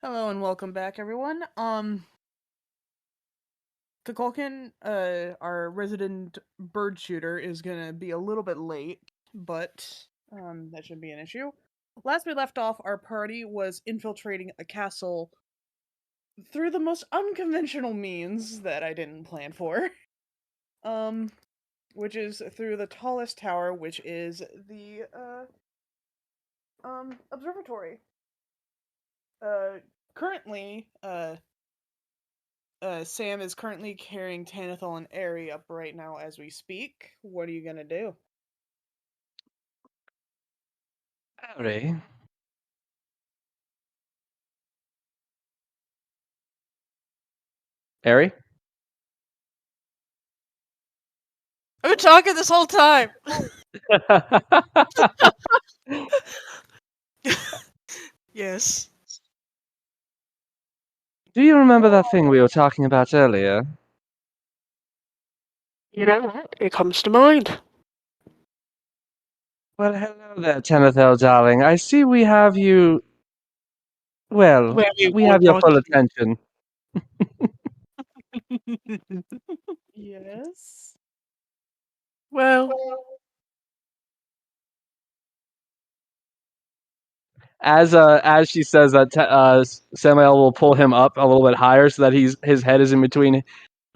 Hello and welcome back, everyone. Kukulkan, our resident bird shooter, is gonna be a little bit late, but that shouldn't be an issue. Last we left off, our party was infiltrating a castle through the most unconventional means that I didn't plan for. Um, which is through the tallest tower, which is the observatory. Currently, Sam is currently carrying Tanithal and Airy up right now as we speak. What are you gonna do? Harry, Harry? I've been talking this whole time. Yes. Do you remember that thing we were talking about earlier? You know what? It comes to mind. Well, hello there, Tenethel, darling. I see we have you. Well, Where we we have want your us full attention. Yes. Well, As she says that, Samael will pull him up a little bit higher so that his head is in between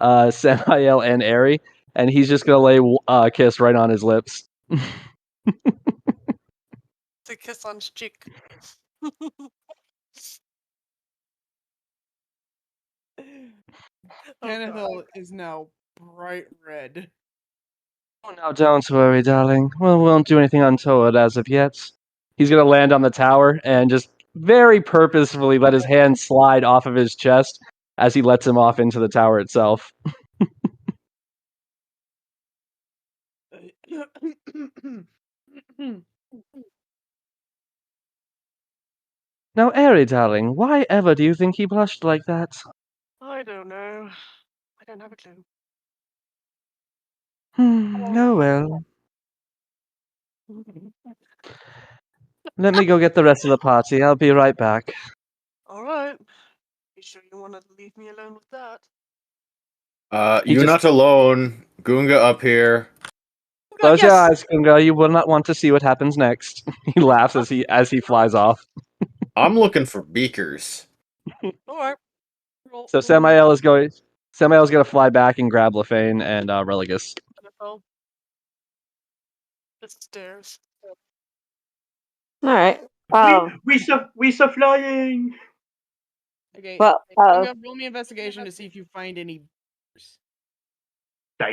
Samael and Airy, and he's just gonna lay a kiss right on his lips. to kiss on his cheek. Tanithal is now bright red. Oh, no, don't worry, darling. Well, we won't do anything untoward as of yet. He's gonna land on the tower and just very purposefully let his hand slide off of his chest as he lets him off into the tower itself. Now, Airy, darling, why ever do you think he blushed like that? I don't know. I don't have a clue. Oh well. Let me go get the rest of the party. I'll be right back. Alright. You sure you want to leave me alone with that? He You're just not alone. Goonga up here. close your Yes! eyes, Kunga. You will not want to see what happens next. He laughs as he flies off. I'm looking for beakers. Alright. So Samael is going. Samael's gonna fly back and grab Lefane and Religus. The stairs. Alright. We saw flying. Okay, Well, I'm gonna roll me investigation to see if you find any.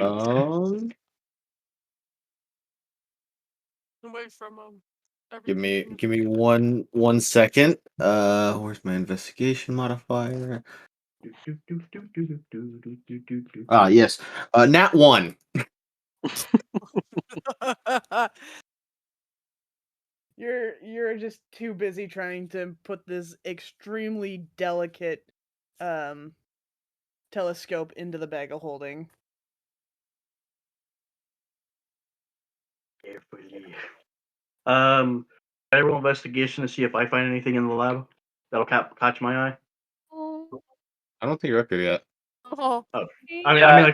Um, Away from give everything. me one second. Where's my investigation modifier? Yes. Nat 1. You're just too busy trying to put this extremely delicate telescope into the bag of holding. Carefully. I roll investigation to see if I find anything in the lab that'll catch my eye. I don't think you're up here yet. Oh. Oh, Yeah.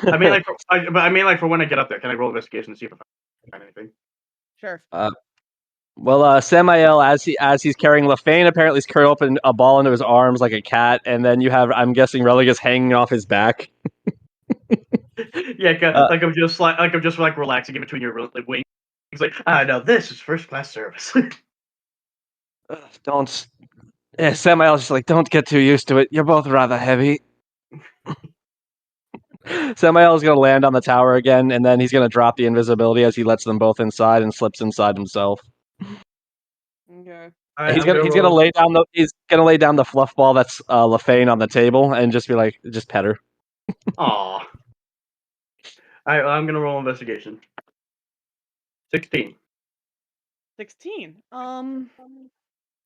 I mean like for when I get up there. Can I roll investigation to see if I find anything? Sure. Well, Samael, as he's carrying Lefane, apparently is curled up in a ball into his arms like a cat, and then you have, I'm guessing, Religus hanging off his back. Yeah, I'm just relaxing in between your wings. It's like, no, this is first class service. Don't. Samael's just like, don't get too used to it. You're both rather heavy. Samael's gonna land on the tower again, and then he's gonna drop the invisibility as he lets them both inside and slips inside himself. Okay. He's gonna lay down the fluff ball that's Lefane on the table and just be like, just pet her. Aw. Alright, I'm gonna roll investigation. 16. 16.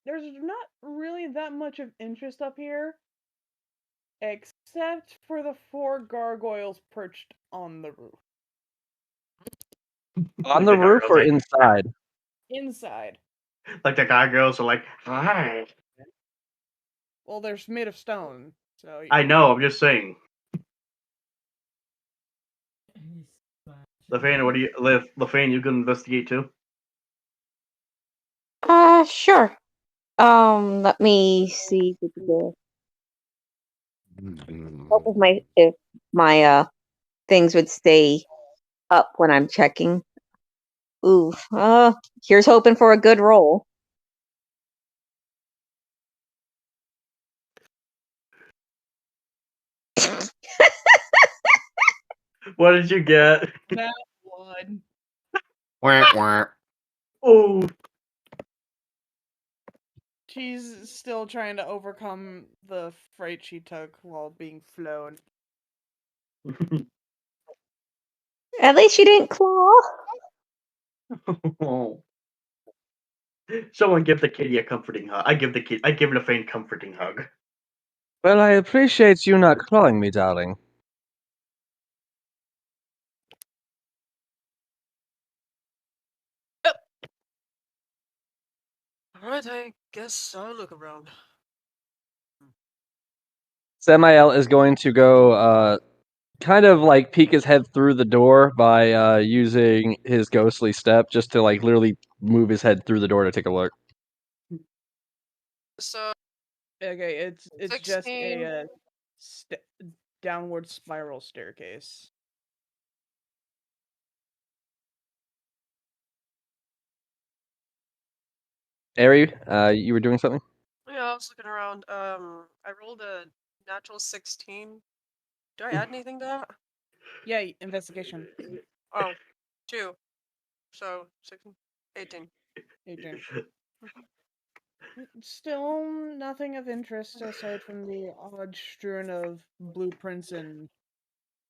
There's not really that much of interest up here, except for the 4 gargoyles perched on the roof. On the roof or inside? Inside. Like the gargoyles are like, hi. Well, they're made of stone, so I know. I'm just saying. Lefane, what do you, Lefane? You can investigate too. Sure. Let me see. Hope if my things would stay up when I'm checking. Ooh, here's hoping for a good roll. What did you get? that one. Wah, wah. Oh, She's still trying to overcome the fright she took while being flown. At least she didn't claw. Someone give the kitty a comforting hug. I give Lefane a comforting hug. Well, I appreciate you not clawing me, darling. Alright, I guess I'll look around. Samael is going to go, kind of like peek his head through the door by using his ghostly step, just to like literally move his head through the door to take a look. So, Okay, it's just 16. a downward spiral staircase. Ari, you were doing something? Yeah, I was looking around. I rolled a natural 16. Do I add anything to that? Yeah, investigation. Oh, 2. So, 16, 18. 18. Still nothing of interest aside from the odd strewn of blueprints and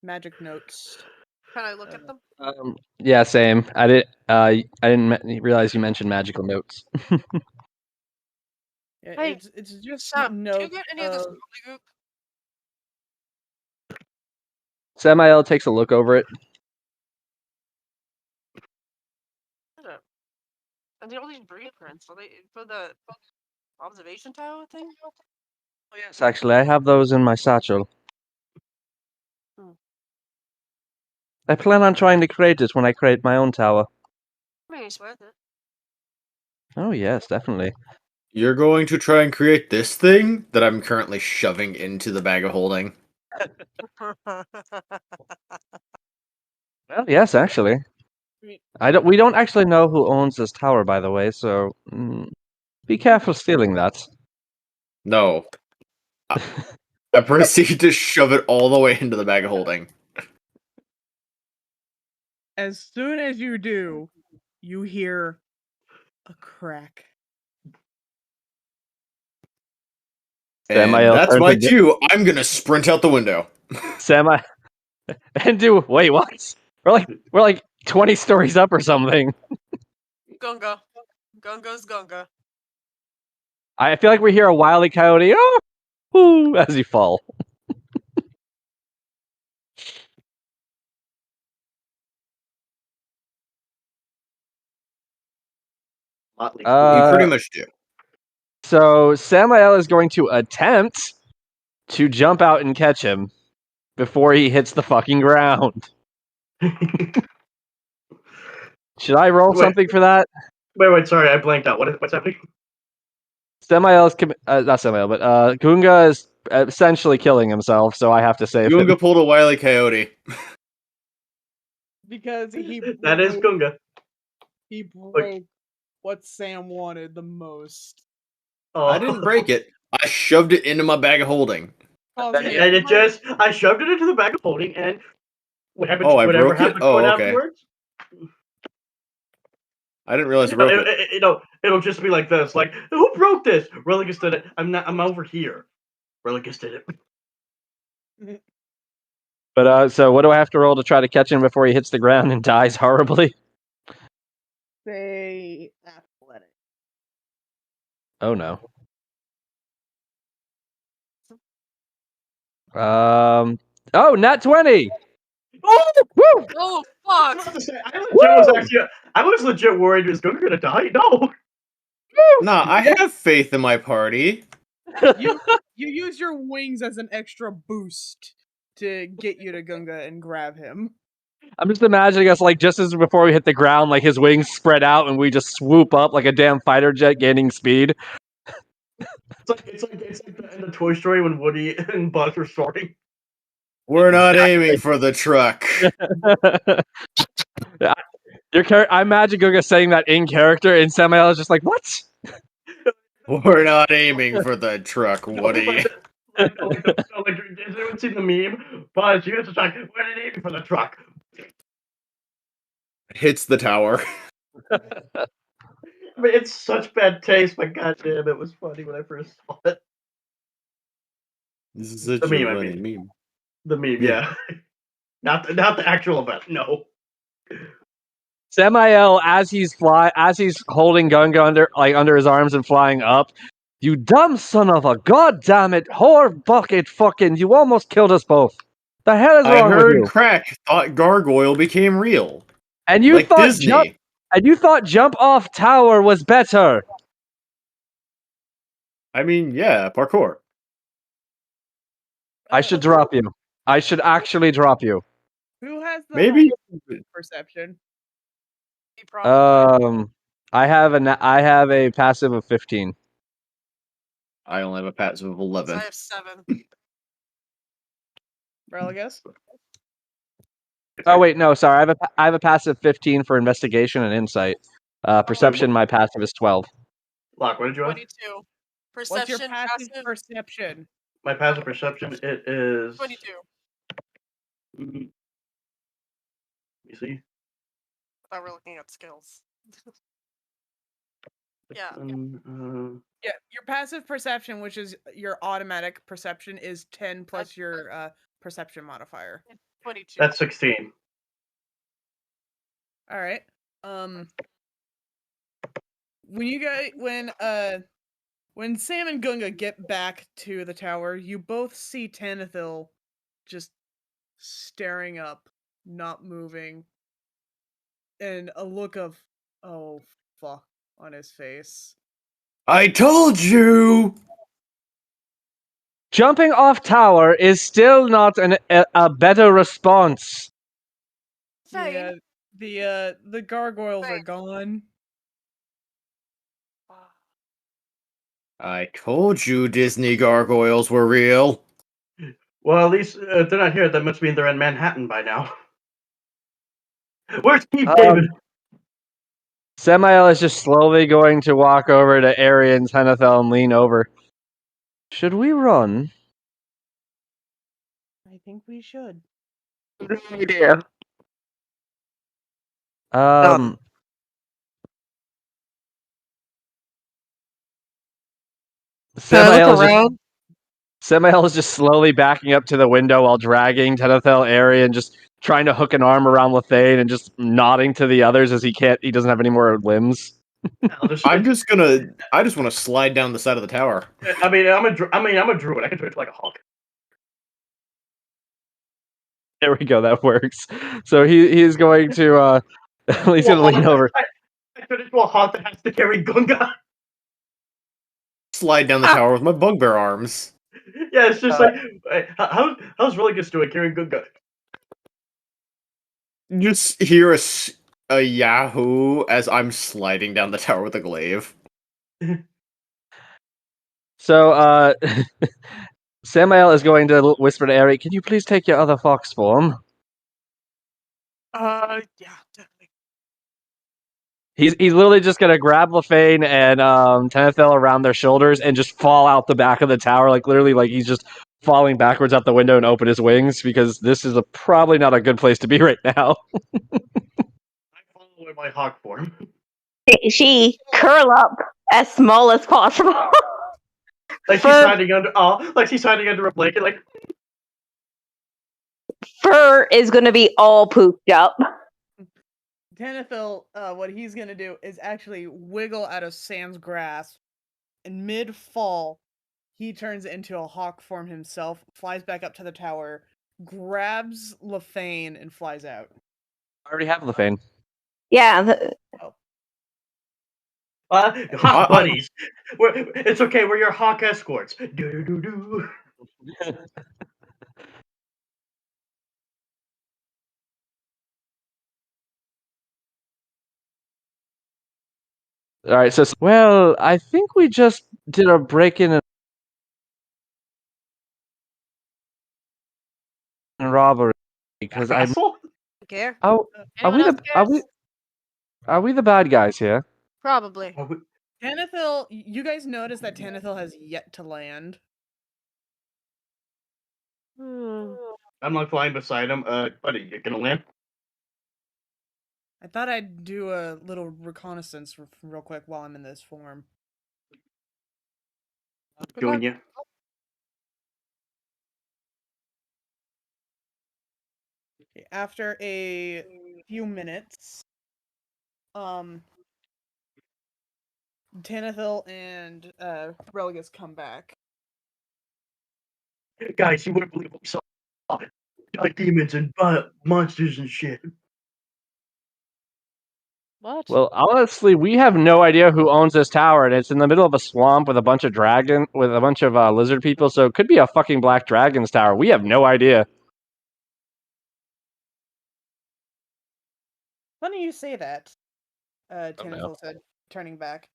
magic notes. Can I look at them? Yeah, same. I didn't realize you mentioned magical notes. Yeah, Hey, it's just Sam, do you notes get any of this of goop? Samael takes a look over it. And all these blueprints, are they for the observation tower thing? Oh yes, actually, I have those in my satchel. Hmm. I plan on trying to create it when I create my own tower. I mean, it's worth it. Oh yes, definitely. You're going to try and create this thing that I'm currently shoving into the bag of holding. Well, yes, actually. mean- We don't actually know who owns this tower, by the way, so be careful stealing that. No. I proceed to shove it all the way into the bag of holding. as soon as you do, you hear a crack. And Samael that's turns my to cue. I'm gonna sprint out the window. and do wait, what? We're like 20 stories up or something. Gunga. Gunga's Gunga. I feel like we hear a Wile E. Coyote as you fall. Motley We Crue. pretty much do. So Samael is going to attempt to jump out and catch him before he hits the fucking ground. Should I roll Wait. something for that? Wait, sorry, I blanked out. What's happening? Samael is not Samael, but Gunga is essentially killing himself, so I have to save him. Gunga pulled a Wile E. Coyote. Because he That is Gunga. he broke what Sam wanted the most. Oh. I didn't break it. I shoved it into my bag of holding. Causing And I shoved it into the bag of holding, and whatever Oh, I whatever broke it? happened Oh, to it okay. afterwards, I didn't realize I broke it. it'll just be like this, like, who broke this? Religus did it. I'm over here. Religus did it. But so what do I have to roll to try to catch him before he hits the ground and dies horribly? say athletic. Oh no. Oh, nat 20! Oh! Woo! Oh, I fuck! was about to say, I was legit worried he was Gunga gonna die. No! Nah, I have faith in my party. You use your wings as an extra boost to get you to Gunga and grab him. I'm just imagining us like just as before we hit the ground, like his wings spread out and we just swoop up like a damn fighter jet gaining speed. It's like the end of Toy Story when Woody and Buzz are soaring. We're not aiming for the truck. I imagine Guga saying that in character, and Samael is just like, "What?" We're not aiming for the truck, Woody. Like, has anyone seen the meme? Buzz, you have to talk. We're not aiming for the truck. Hits the tower. I mean, it's such bad taste, but goddamn, it was funny when I first saw it. This is such The a meme, I funny mean. meme. The meme, Yeah. not the actual event. No. Samael, as he's holding Gunga under his arms and flying up, you dumb son of a goddamn it, whore bucket fucking, you almost killed us both. The hell is I wrong with heard you? Crack thought Gargoyle became real. And you Like thought Disney. jump off tower was better. I mean, yeah, parkour. I should drop you. I should actually drop you. Who has the Maybe. highest perception? He probably. I have a passive of 15. I only have a passive of 'Cause 11. I have 7. Religus? Oh wait, no, sorry. I have a passive 15 for investigation and insight. Perception, my passive is 12. Lock, what did you have? 22. What's your Perception, passive passive, perception? My passive perception, it is... 22. Let me see. I thought we were looking at skills. Yeah. Yeah, your passive perception, which is your automatic perception, is 10 plus your perception modifier. 22. That's 16. All right. When Sam and Gunga get back to the tower, you both see Tanithil just staring up, not moving, and a look of "oh fuck" on his face. I told you! Jumping off tower is still not a better response. Fine. Yeah, the gargoyles are Fine. gone. I told you Disney gargoyles were real. Well, at least they're not here. That must mean they're in Manhattan by now. Where's Keith David? Samael is just slowly going to walk over to Ari and Tenethel and lean over. Should we run? I think we should. Good idea. Can I look around? Samael is just slowly backing up to the window while dragging Tenethel, Ari, and just trying to hook an arm around Lethane and just nodding to the others as he doesn't have any more limbs. I just want to slide down the side of the tower. I'm a druid. I can do it like a hawk. There we go. That works. So he's going to he's going to lean over. I turned into a hawk that has to carry Gunga. Slide down the tower with my bugbear arms. Yeah, it's just how's Religus doing carrying Gunga? Just hear a yahoo as I'm sliding down the tower with a glaive. So Samael is going to whisper to Ari, "Can you please take your other fox form?" Yeah, definitely. He's literally just gonna grab Lefane and Tenethel around their shoulders and just fall out the back of the tower, like literally, like he's just falling backwards out the window and open his wings because this is probably not a good place to be right now. I follow in my hawk form. She curl up as small as possible. Like she's hiding under a blanket, like Fur is gonna be all pooped up. Tanithil, what he's gonna do is actually wiggle out of Sam's grasp, and mid-fall, he turns into a hawk form himself, flies back up to the tower, grabs Lefane, and flies out. I already have Lefane. Yeah. Hawk buddies. It's okay. We're your hawk escorts. Do. All right, so well, I think we just did a break-in and robbery because I. Castle? Care? Oh, are Anyone we else the are cares? we are we the bad guys here? Probably. Tanithil, you guys notice that Tanithil has yet to land. I'm like flying beside him. Buddy, you gonna land? I thought I'd do a little reconnaissance real quick while I'm in this form. Doing you. After a few minutes, Tanithil and Religus come back. Guys, you wouldn't believe what we saw. Like demons and monsters and shit. What? Well, honestly, we have no idea who owns this tower, and it's in the middle of a swamp with a bunch of lizard people. So it could be a fucking black dragon's tower. We have no idea. Funny you say that, no. Tanithil said, turning back.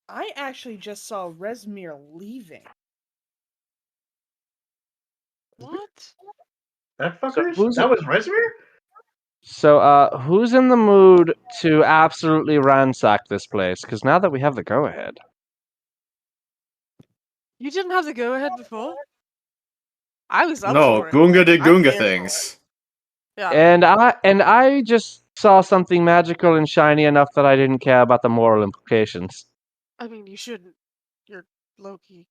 I actually just saw Resmir leaving. What? That fuckers? who's- That was Resmir? So, who's in the mood to absolutely ransack this place? Because now that we have the go-ahead. You didn't have the go-ahead before? I was up No, for it. Gunga did I'm Gunga here for things. Yeah. And I just saw something magical and shiny enough that I didn't care about the moral implications. I mean, you shouldn't. You're Loki's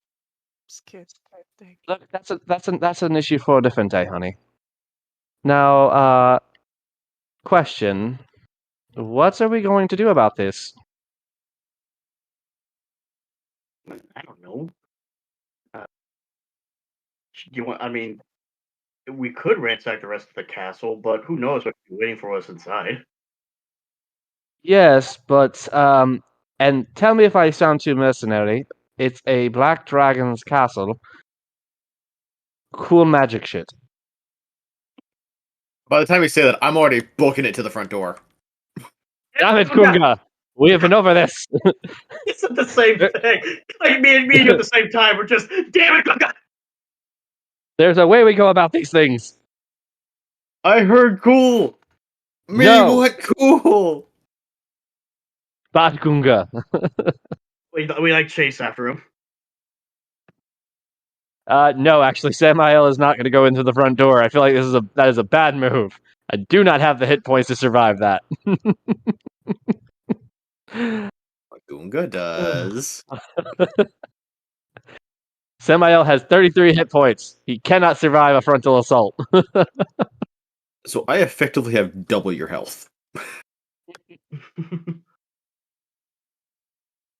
kid type thing. Look, that's an issue for a different day, honey. Now, question: what are we going to do about this? I don't know. You want? I mean, we could ransack the rest of the castle, but who knows what could be waiting for us inside? Yes, but and tell me if I sound too mercenary. It's a black dragon's castle. Cool magic shit. By the time you say that, I'm already booking it to the front door. Damn it, Kunga! We have been over this. It's the same thing. Like me and you at the same time. We're just, damn it, Gunga! There's a way we go about these things. I heard cool. Me, No. what cool? Bad Kunga. We like chase after him. No, actually, Samael is not going to go into the front door. I feel like that is a bad move. I do not have the hit points to survive that. Gunga does. Samael has 33 hit points. He cannot survive a frontal assault. So I effectively have double your health.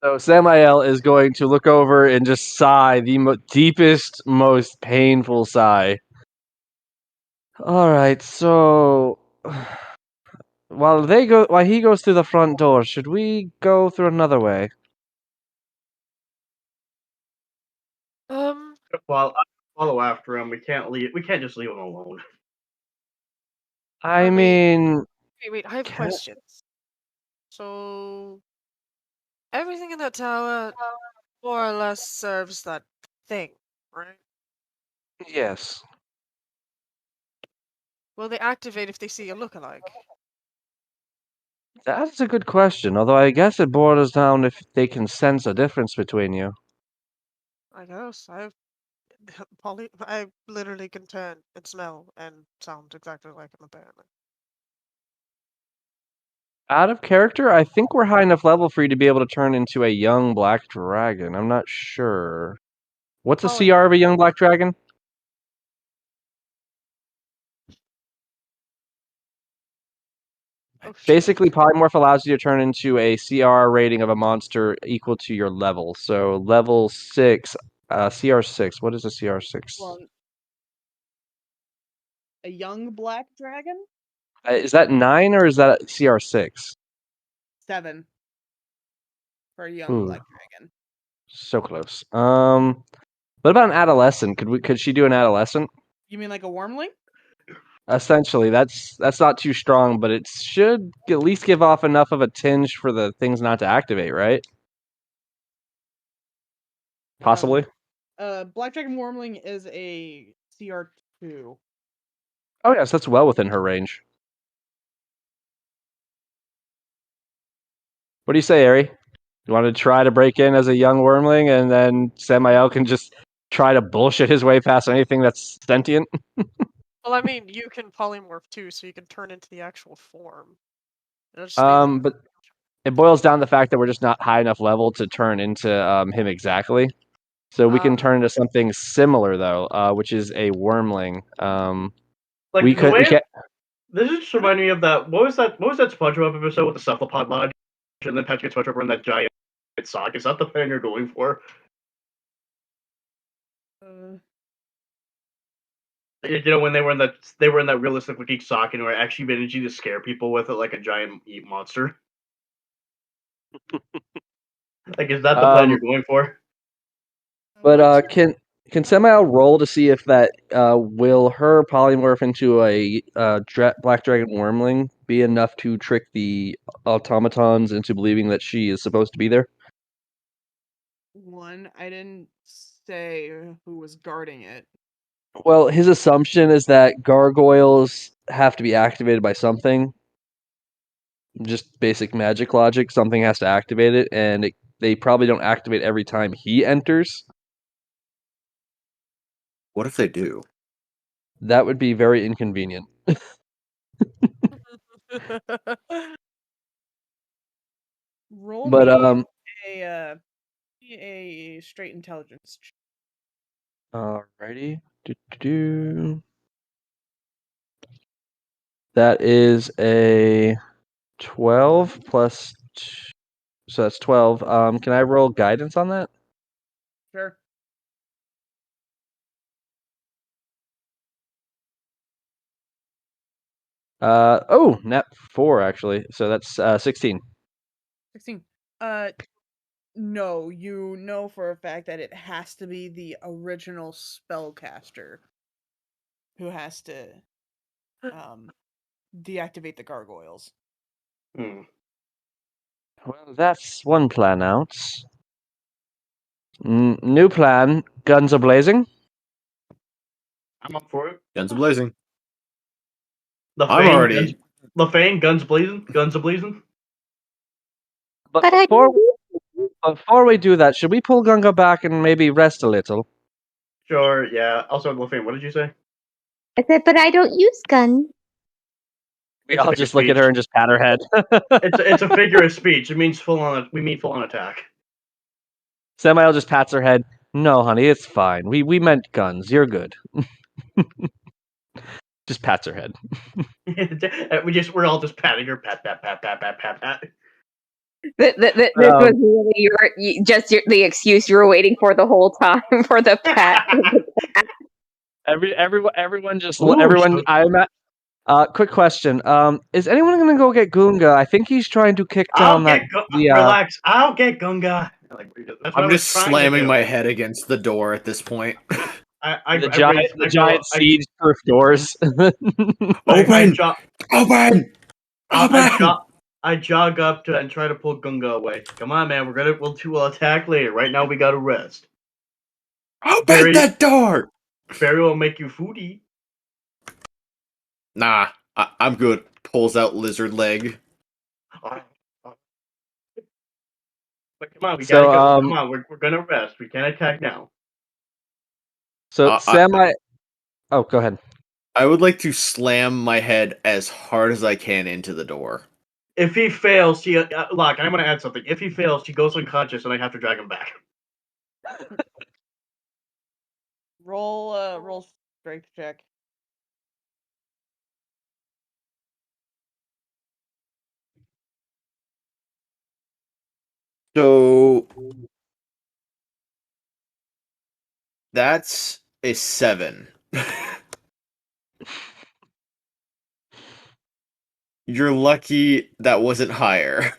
So Samael is going to look over and just sigh, the deepest, most painful sigh. Alright, so while he goes through the front door, should we go through another way? While I follow after him, we can't just leave him alone. I mean, Wait, I have questions. So, everything in that tower more or less serves that thing, right? yes. Will they activate if they see a lookalike? That's a good question, although I guess it borders down if they can sense a difference between you. I guess. I literally can turn and smell and sound exactly like him, apparently. Out of character, I think we're high enough level for you to be able to turn into a young black dragon. I'm not sure. What's a CR of a young black dragon? Oh, shit. Basically, polymorph allows you to turn into a CR rating of a monster equal to your level. So level 6, CR6. What is a CR6? Well, a young black dragon? Is that 9 or is that CR6? 7. for a young Ooh. black dragon. So close. What about an adolescent? Could she do an adolescent? You mean like a wormling? Essentially, that's not too strong, but it should at least give off enough of a tinge for the things not to activate, right? Possibly. Black dragon wormling is a CR2. Oh yes, that's well within her range. What do you say, Ari? You want to try to break in as a young wormling, and then Samael can just try to bullshit his way past anything that's sentient? Well, I mean, you can polymorph too, so you can turn into the actual form. It'll just stay there. But it boils down to the fact that we're just not high enough level to turn into him exactly. So we can turn into something similar though, which is a wormling. Like we the could. way We can, this is just reminding me of that. What was that SpongeBob episode with the cephalopod lodge, and then Patrick gets SpongeBob in that giant sock? Is that the plan you're going for? You know, when they were in that realistic looking sock and were actually managing to scare people with it like a giant meat monster. Like, is that the plan you're going for? but can Samael roll to see if that will her polymorph into a black dragon wormling be enough to trick the automatons into believing that she is supposed to be there? One, I didn't say who was guarding it. Well, his assumption is that gargoyles have to be activated by something. Just basic magic logic. Something has to activate it, and they probably don't activate every time he enters. What if they do? That would be very inconvenient. Roll But me a straight intelligence. alrighty. That is a 12 plus. So that's 12. Can I roll guidance on that? Sure. Nat 4 actually. So that's 16. 16. No, you know for a fact that it has to be the original spellcaster who has to deactivate the gargoyles. Hmm. Well, that's one plan out. New plan. Guns are blazing. I'm up for it. Guns blazing. I'm already. The Fane, guns blazing, guns a blazing. But But I before we do that, should we pull Gunga back and maybe rest a little? Sure, yeah. Also, Lefane, what did you say? said, but I don't use guns. We all just look at her and just pat her head. It's a figure of speech. It means we mean full on attack. Samael just pats her head. No, honey, it's fine. We meant guns. You're good. Just pats her head. We're all just patting her, pat, pat, pat, pat, pat, pat, pat. This was really the excuse you were waiting for the whole time for the pat. Everyone just I'm at. Quick question. Is anyone gonna go get Gunga? I think he's trying to kick down Relax. I'll get Gunga. I'm just slamming my head against the door at this point. The giant siege-proof doors. Open! I jog up to and try to pull Gunga away. Come on, man. We'll attack later. Right now, we gotta rest. Open the door! Barry will make you foodie. Nah, I'm good. Pulls out lizard leg. But come on, we gotta go. Come on, we're gonna rest. We can't attack now. So oh, go ahead. I would like to slam my head as hard as I can into the door. If he fails, look, I'm gonna add something. If he fails, he goes unconscious, and I have to drag him back. Roll strength check. So that's a 7. You're lucky that wasn't higher.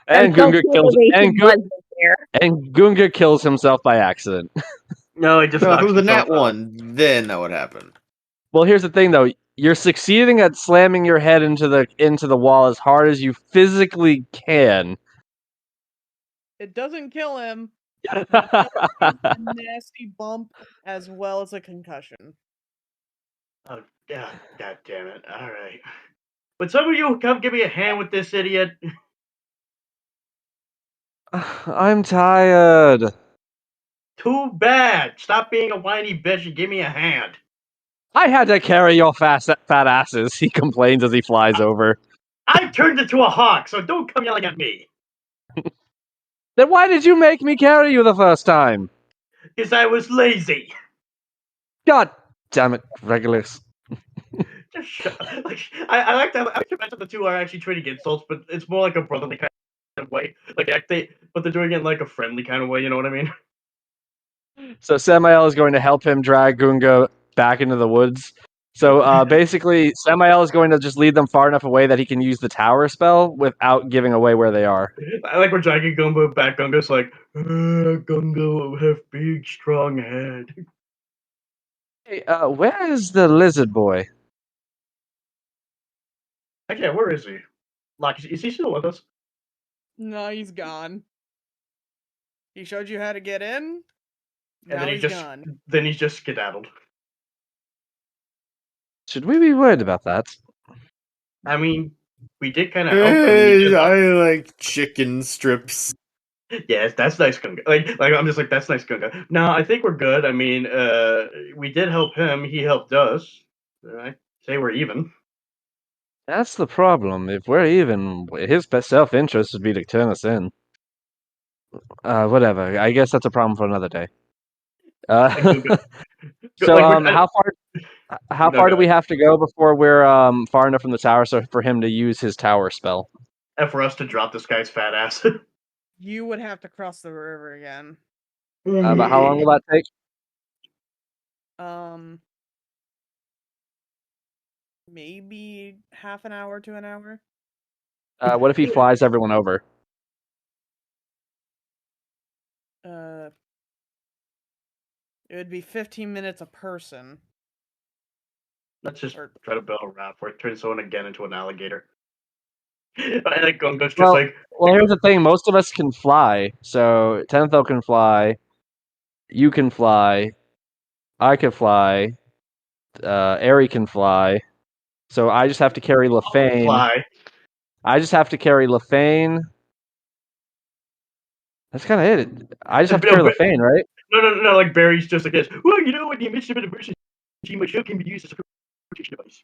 And some Gunga kills civilization was there. and Gunga kills himself by accident. No, he just No, if it knocks was a himself nat out. one, then that would happen. Well, here's the thing, though. You're succeeding at slamming your head into the wall as hard as you physically can. It doesn't kill him. A nasty bump as well as a concussion. Oh, God damn it. All right. Would some of you come give me a hand with this idiot? I'm tired. Too bad. Stop being a whiny bitch and give me a hand. I had to carry your fat asses, he complains as he flies over. I turned into a hawk, so don't come yelling at me. Then why did you make me carry you the first time? Because I was lazy. God damn it, Regulus. Just shut up. Like, I like to imagine the two are actually trading insults, but it's more like a brotherly kind of way. Like, but they're doing it in like a friendly kind of way, you know what I mean? So Samael is going to help him drag Gunga back into the woods. So basically, Samael is going to just lead them far enough away that he can use the tower spell without giving away where they are. I like we're dragging Gumbo back. Gunga's like, Gunga have big, strong head. Hey, where is the lizard boy? Actually, where is he? Like, is he still with us? No, he's gone. He showed you how to get in. And Now then he's gone. he's just skedaddled. Should we be worried about that? I mean, we did kind of help him. I like chicken strips. Yes, that's nice, Gunga. Like I'm just like, that's nice, Gunga. No, I think we're good. I mean, we did help him. He helped us. I say we're even. That's the problem. If we're even, his self-interest would be to turn us in. Whatever. I guess that's a problem for another day. Gunga. So, Like, how far do we have to go before we're far enough from the tower so for him to use his tower spell? and for us to drop this guy's fat ass. You would have to cross the river again. But how long will that take? Maybe half an hour to an hour. What if he flies everyone over? It would be 15 minutes a person. Let's just try to build a raft where it turns someone again into an alligator. And then Gunga's just like... Well, here's the thing. Most of us can fly. So, Tenthel can fly. You can fly. I can fly. Ari can fly. So, I just have to carry LaFane. Fly. I just have to carry LaFane. That's kind of it. I just have to carry LaFane, right? No. Like Barry's just like this. Well, you know, in the midst of an emergency, my show can be used as a protection device.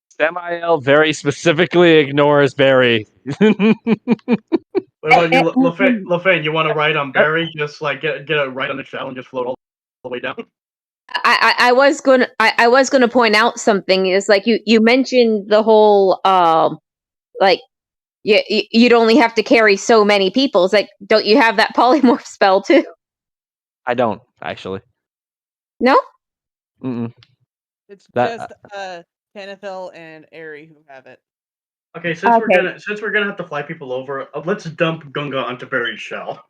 Samael very specifically ignores Barry. What about you, LaFane? You want to ride on Barry? Just like get a ride on the shell and just float all the way down. I was gonna point out something. Is like you mentioned the whole like you'd only have to carry so many people. It's like, don't you have that polymorph spell too? I don't actually. No. Mm-mm. It's just Tanithel and Ari who have it. Okay, since we're gonna have to fly people over, let's dump Gunga onto Barry's shell.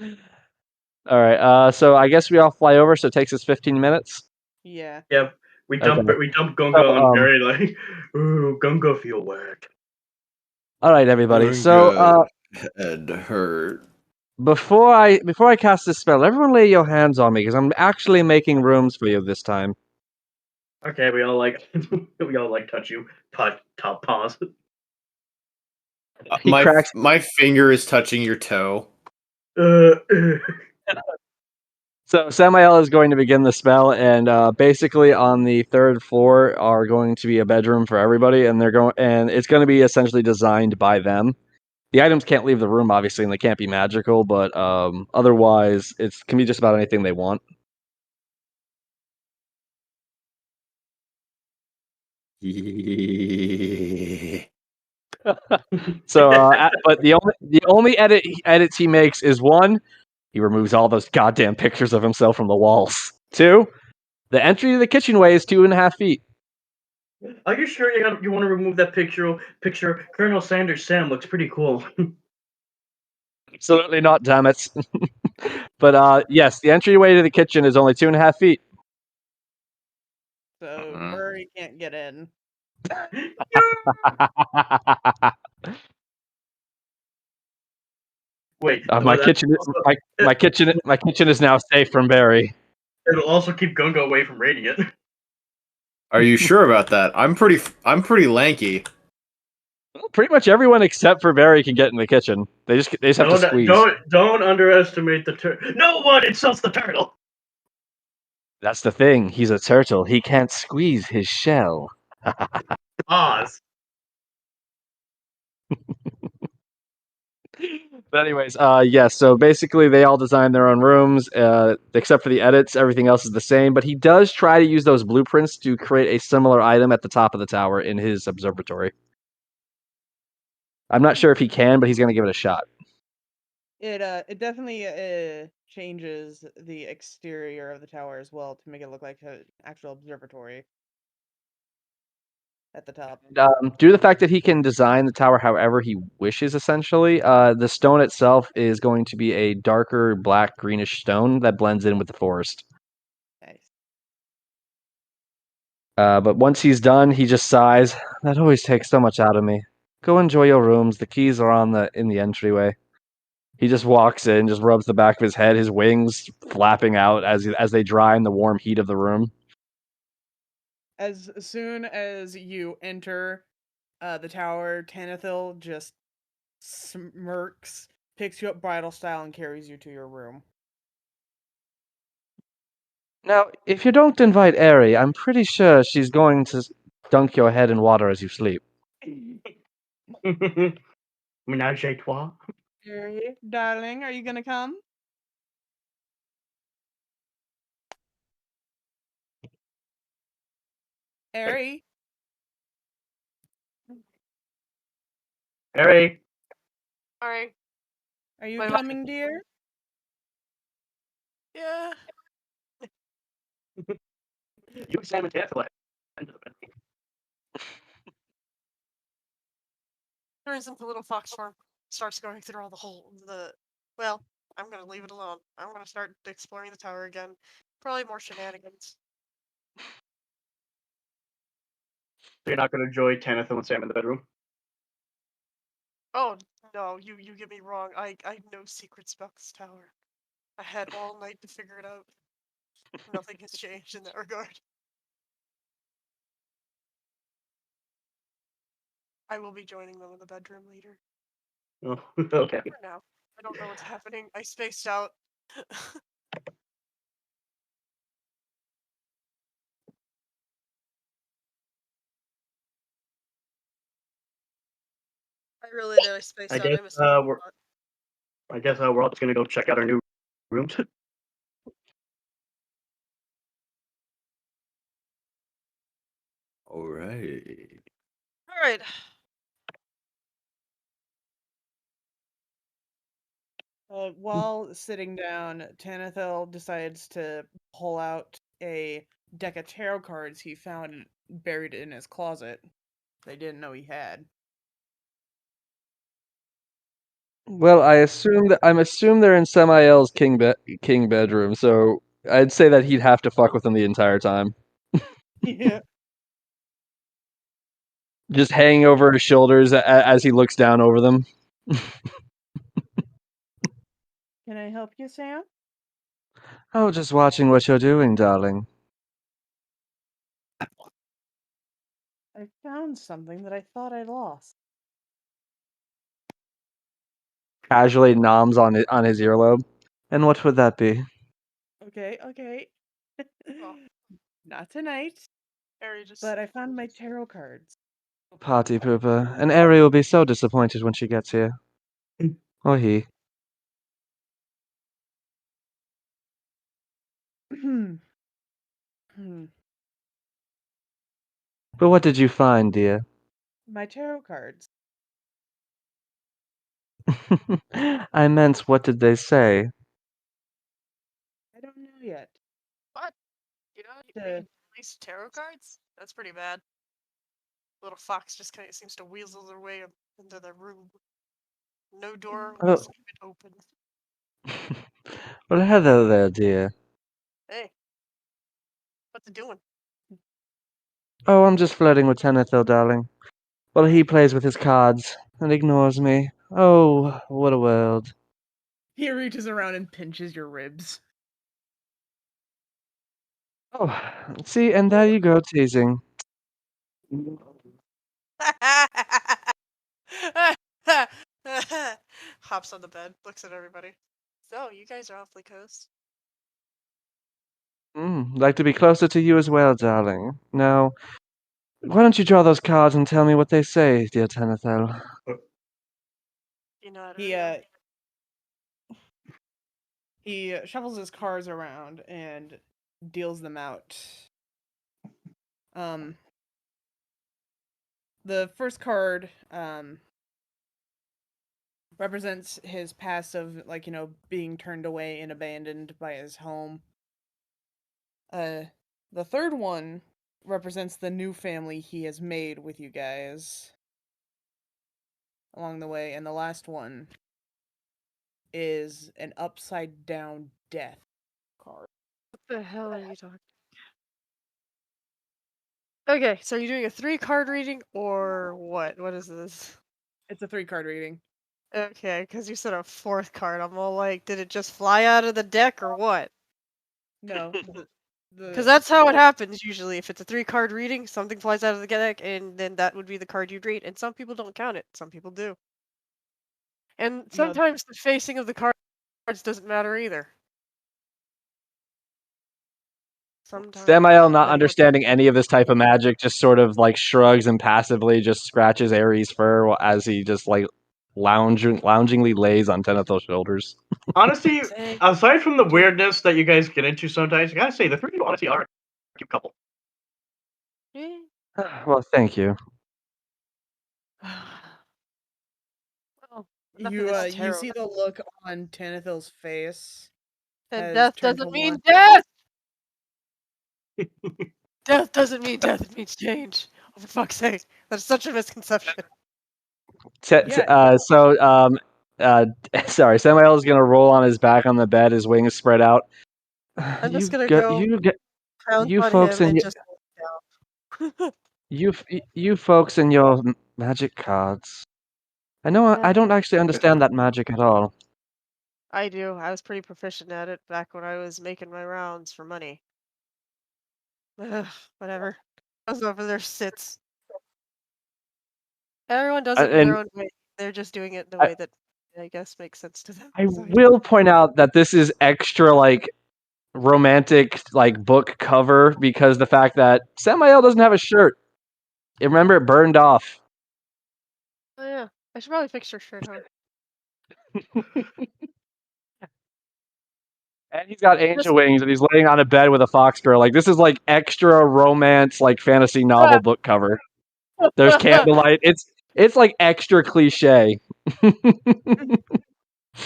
All right. So I guess we all fly over. So it takes us 15 minutes. Yeah. Yep. We dump Gunga on Barry like, ooh, Gunga feel wet. All right, everybody. So head hurt. before I cast this spell, everyone lay your hands on me because I'm actually making rooms for you this time. Okay, we all like touch you. Top paws. My finger is touching your toe. So Samael is going to begin the spell, and basically on the third floor are going to be a bedroom for everybody, and it's going to be essentially designed by them. The items can't leave the room, obviously, and they can't be magical, but otherwise, it can be just about anything they want. So, but the only edits he makes is one, he removes all those goddamn pictures of himself from the walls. Two, the entry to the kitchenway is 2.5 feet. Are you sure you want to remove that picture? Colonel Sanders Sam looks pretty cool. Absolutely not, damn it. But yes, the entryway to the kitchen is only 2.5 feet. So Mhm. Murray can't get in. Wait, My kitchen is now safe from Barry. It'll also keep Gunga away from Radiant. Are you sure about that? I'm pretty lanky. Well, pretty much everyone except for Barry can get in the kitchen. They just have to squeeze. Don't underestimate the turtle. No one insults the turtle. That's the thing. He's a turtle. He can't squeeze his shell. Oz. But anyways, yes. So basically, they all design their own rooms, except for the edits. Everything else is the same. But he does try to use those blueprints to create a similar item at the top of the tower in his observatory. I'm not sure if he can, but he's going to give it a shot. It definitely changes the exterior of the tower as well to make it look like an actual observatory at the top. Due to the fact that he can design the tower however he wishes, essentially, the stone itself is going to be a darker black greenish stone that blends in with the forest. Nice. But once he's done, he just sighs. That always takes so much out of me. Go enjoy your rooms. The keys are in the entryway. He just walks in, just rubs the back of his head, his wings flapping out as they dry in the warm heat of the room. As soon as you enter the tower, Tanithil just smirks, picks you up bridal style, and carries you to your room. Now, if you don't invite Eri, I'm pretty sure she's going to dunk your head in water as you sleep. Menage a trois. Harry, darling, are you gonna come? Harry, Harry. Sorry. are you My coming, dear? Yeah. You examined Tesla. Turns into little foxworm. Starts going through all the. Well, I'm gonna leave it alone. I'm gonna start exploring the tower again. Probably more shenanigans. So you're not going to enjoy Tanith and Sam in the bedroom? Oh no, you get me wrong. I know secrets about this tower. I had all night to figure it out. Nothing has changed in that regard. I will be joining them in the bedroom later. Oh, okay. For now. I don't know what's happening. I spaced out. I really did. I spaced out. I missed a lot. I guess we're all just going to go check out our new rooms. All right. All right. While sitting down, Tanithil decides to pull out a deck of tarot cards he found buried in his closet. They didn't know he had. Well, I'm assuming they're in Samael's king bedroom, so I'd say that he'd have to fuck with them the entire time. Yeah. Just hanging over his shoulders as he looks down over them. Can I help you, Sam? Oh, just watching what you're doing, darling. I found something that I thought I lost. Casually noms on his earlobe. And what would that be? Okay. Oh. Not tonight, Harry just. but I found my tarot cards. Party pooper. And Eri will be so disappointed when she gets here. Or he. Hmm. But what did you find, dear? My tarot cards. I meant, what did they say? I don't know yet. What? You know, you The- released tarot cards? That's pretty bad. Little fox just kind of seems to weasel their way into the room. No door Oh. was even open. Well, hello there, dear. Hey, what's it doing? Oh, I'm just flirting with Tenethil, darling. Well, he plays with his cards and ignores me. Oh, what a world. He reaches around and pinches your ribs. Oh, see, and there you go, teasing. Hops on the bed, looks at everybody. So, you guys are awfully close. Like to be closer to you as well, darling. Now, why don't you draw those cards and tell me what they say, dear Tenethil? You know how to He read 'em. he shuffles his cards around and deals them out. The first card represents his past of, like, being turned away and abandoned by his home. The third one represents the new family he has made with you guys along the way, and the last one is an upside down death card. What the hell are you talking? Okay, so you're doing a 3-card reading or what? What is this? It's a 3-card reading. Okay, because you said a 4th card. I'm all like, did it just fly out of the deck or what? No. Because that's how it happens usually. If it's a 3-card reading, something flies out of the deck, and then that would be the card you'd read. And some people don't count it. Some people do. And sometimes the facing of the cards doesn't matter either. Sometimes. Samael, not understanding any of this type of magic, just sort of like shrugs and passively just scratches Ares' fur as he just like loungingly lays on Tenethil's shoulders. Honestly, aside from the weirdness that you guys get into sometimes, I gotta say the three of you honestly are a cute couple. Well, thank you. Well, You see the look on Tenethil's face. And has death turned doesn't to mean one- death! Death doesn't mean death, it means change. Oh, for fuck's sake. That's such a misconception. Sorry, Samael is gonna roll on his back on the bed, his wings spread out. I'm just gonna go pound you on folks him and and just down. you folks and your magic cards. I know I don't actually understand that magic at all. I do. I was pretty proficient at it back when I was making my rounds for money. Ugh, whatever. Goes over there, sits. Everyone does it in their own way. They're just doing it in a way that I guess makes sense to them. I will point out that this is extra like romantic like book cover because the fact that Samael doesn't have a shirt. Remember, it burned off. Oh yeah, I should probably fix your shirt, huh? And he's got angel wings, and he's laying on a bed with a fox girl. Like, this is like extra romance, like fantasy novel book cover. There's candlelight. It's like extra cliche. All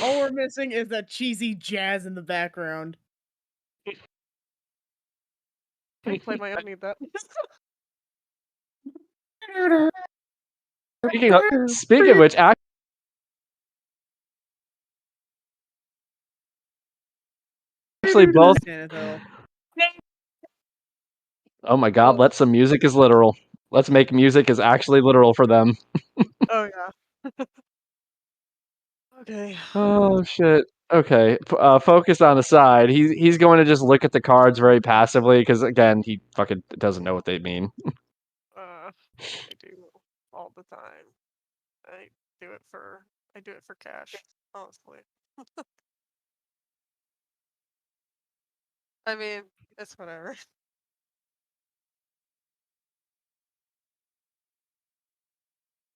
we're missing is that cheesy jazz in the background. I play my own that. Speaking of which, actually both. Oh my god, let's some music is literal. Let's make music is actually literal for them. Oh yeah. Okay. Oh shit. Okay, focus on the side. He's going to just look at the cards very passively because again, he fucking doesn't know what they mean. I do all the time. I do it for cash, honestly. I mean, it's whatever.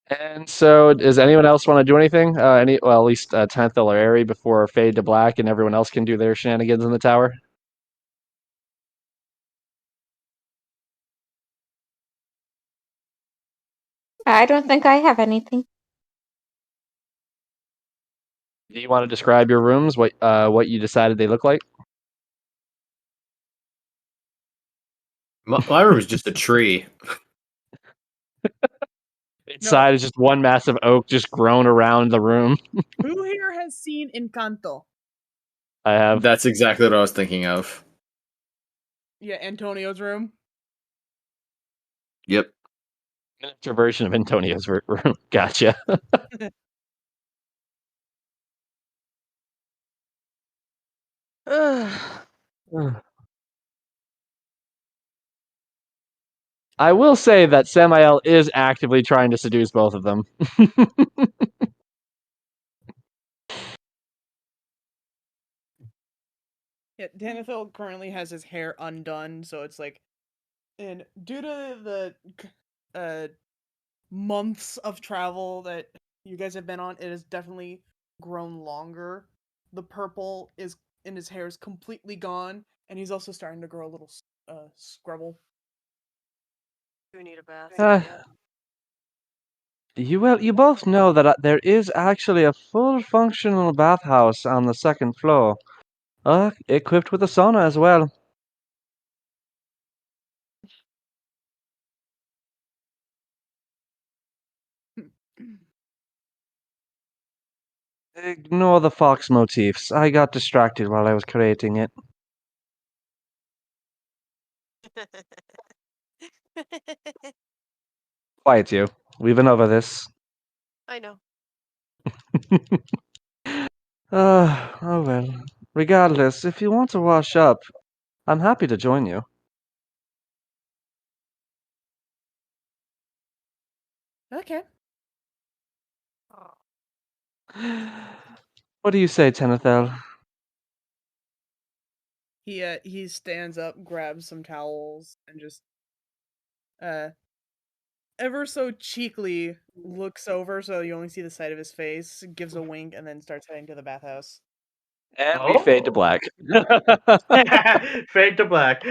And so, does anyone else want to do anything? Well, at least Tenthil or Airy before fade to black, and everyone else can do their shenanigans in the tower. I don't think I have anything. Do you want to describe your rooms? What you decided they look like? My room is just a tree. Inside is just one massive oak just grown around the room. Who here has seen Encanto? I have. That's exactly what I was thinking of. Yeah, Antonio's room. Yep. Miniature version of Antonio's room. Gotcha. I will say that Samael is actively trying to seduce both of them. Yeah, Danithil currently has his hair undone, so it's like, and due to the months of travel that you guys have been on, it has definitely grown longer. The purple is in his hair is completely gone, and he's also starting to grow a little scrubble. You need a bath. You both know that there is actually a full functional bathhouse on the second floor, equipped with a sauna as well. Ignore the fox motifs. I got distracted while I was creating it. Quiet you. We've been over this. I know. Oh well. Regardless, if you want to wash up, I'm happy to join you. Okay. What do you say, Tenethel? He stands up, grabs some towels, and just ever so cheekily looks over so you only see the side of his face, gives a wink, and then starts heading to the bathhouse. And we fade to black. Fade to black.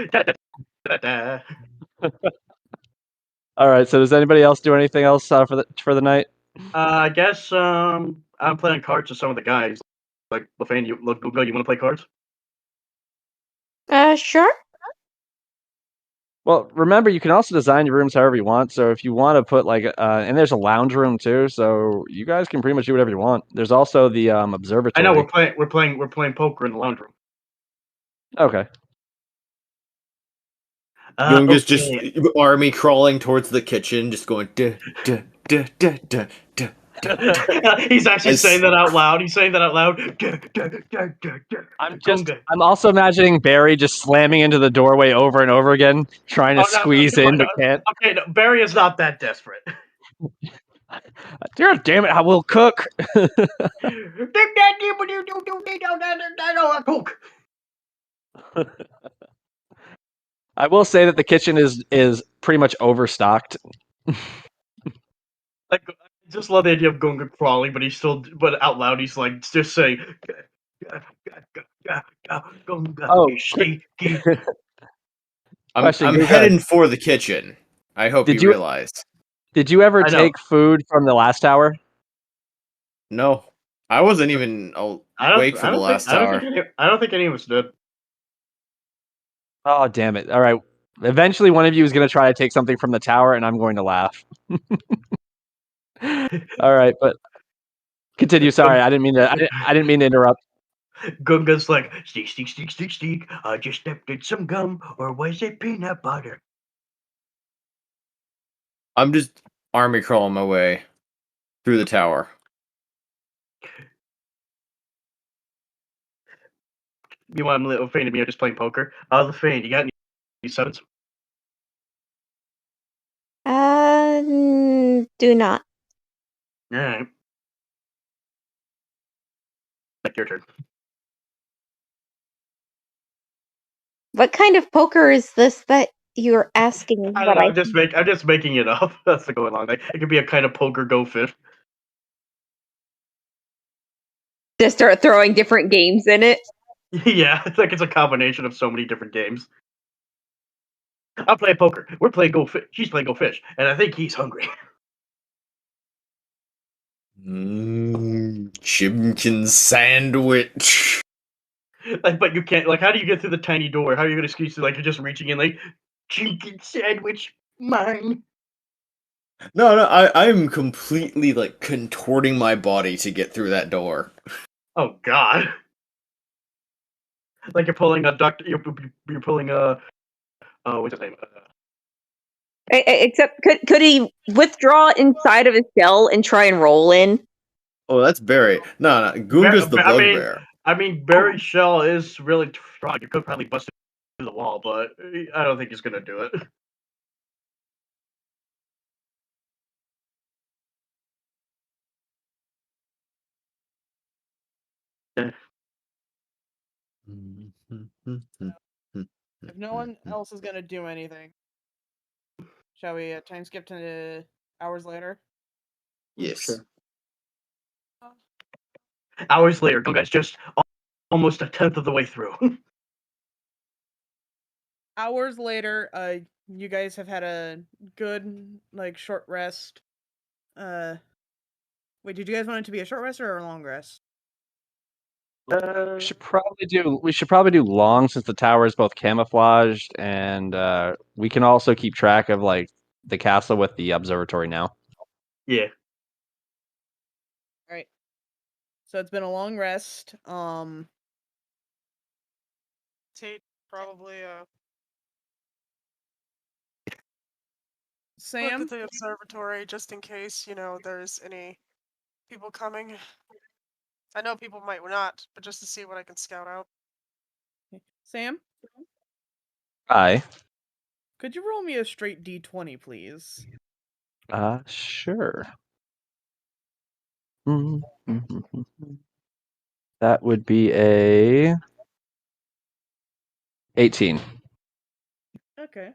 All right. So, does anybody else do anything else for the night? I guess I'm playing cards with some of the guys. Like Lefane, you want to play cards? Sure. Well, remember, you can also design your rooms however you want. So if you want to put and there's a lounge room too, so you guys can pretty much do whatever you want. There's also the observatory. I know we're playing poker in the lounge room. Okay. Gunga's just army crawling towards the kitchen, just going duh, duh, duh, duh, duh, duh. He's actually saying that out loud. He's saying that out loud. I'm also imagining Barry just slamming into the doorway over and over again, trying to squeeze in, but can't. Okay, no, Barry is not that desperate. Dear damn it, I will cook. I will say that the kitchen is pretty much overstocked. Like, I just love the idea of Gunga crawling, but out loud he's like just saying. I'm heading for the kitchen. I hope you realize. Did you ever take food from the last tower? No, I wasn't even awake for the last tower. I don't think any of us did. Oh, damn it. All right. Eventually, one of you is going to try to take something from the tower, and I'm going to laugh. All right, but continue. Sorry, I didn't mean to interrupt. Gunga's like, steak. I just stepped in some gum, or was it peanut butter? I'm just army crawling my way through the tower. You want Lefane and me are just playing poker? Lefane, you got any sevens? Do not. Alright. Like your turn. What kind of poker is this that you're asking? I don't know, I'm just making it up. That's the going on. It could be a kind of poker go fish. Just start throwing different games in it. Yeah, it's a combination of so many different games. I'm playing poker. We're playing go fish. She's playing go fish, and I think he's hungry. Chimkin sandwich. But you can't. How do you get through the tiny door? How are you going to squeeze through? You're just reaching in, chimkin sandwich, mine. No, I'm completely like contorting my body to get through that door. Oh God! Like you're pulling a duct. You're pulling a. What's his name? Except, could he withdraw inside of his shell and try and roll in? Oh, that's Barry. No, Goonga's the bugbear. I mean, Barry's shell is really strong. You could probably bust it through the wall, but I don't think he's gonna do it. If no one else is gonna do anything, shall we time skip to hours later? Yes. Sure. Hours later, Gunga's just almost a tenth of the way through. Hours later, you guys have had a good like short rest. Wait, did you guys want it to be a short rest or a long rest? We should probably do long since the tower is both camouflaged, and we can also keep track of like the castle with the observatory now. Yeah. All right. So it's been a long rest. Tate probably look Sam, at the observatory just in case, there's any people coming. I know people might not, but just to see what I can scout out. Sam, Aye. could you roll me a straight D20, please? Sure. That would be a 18. Okay.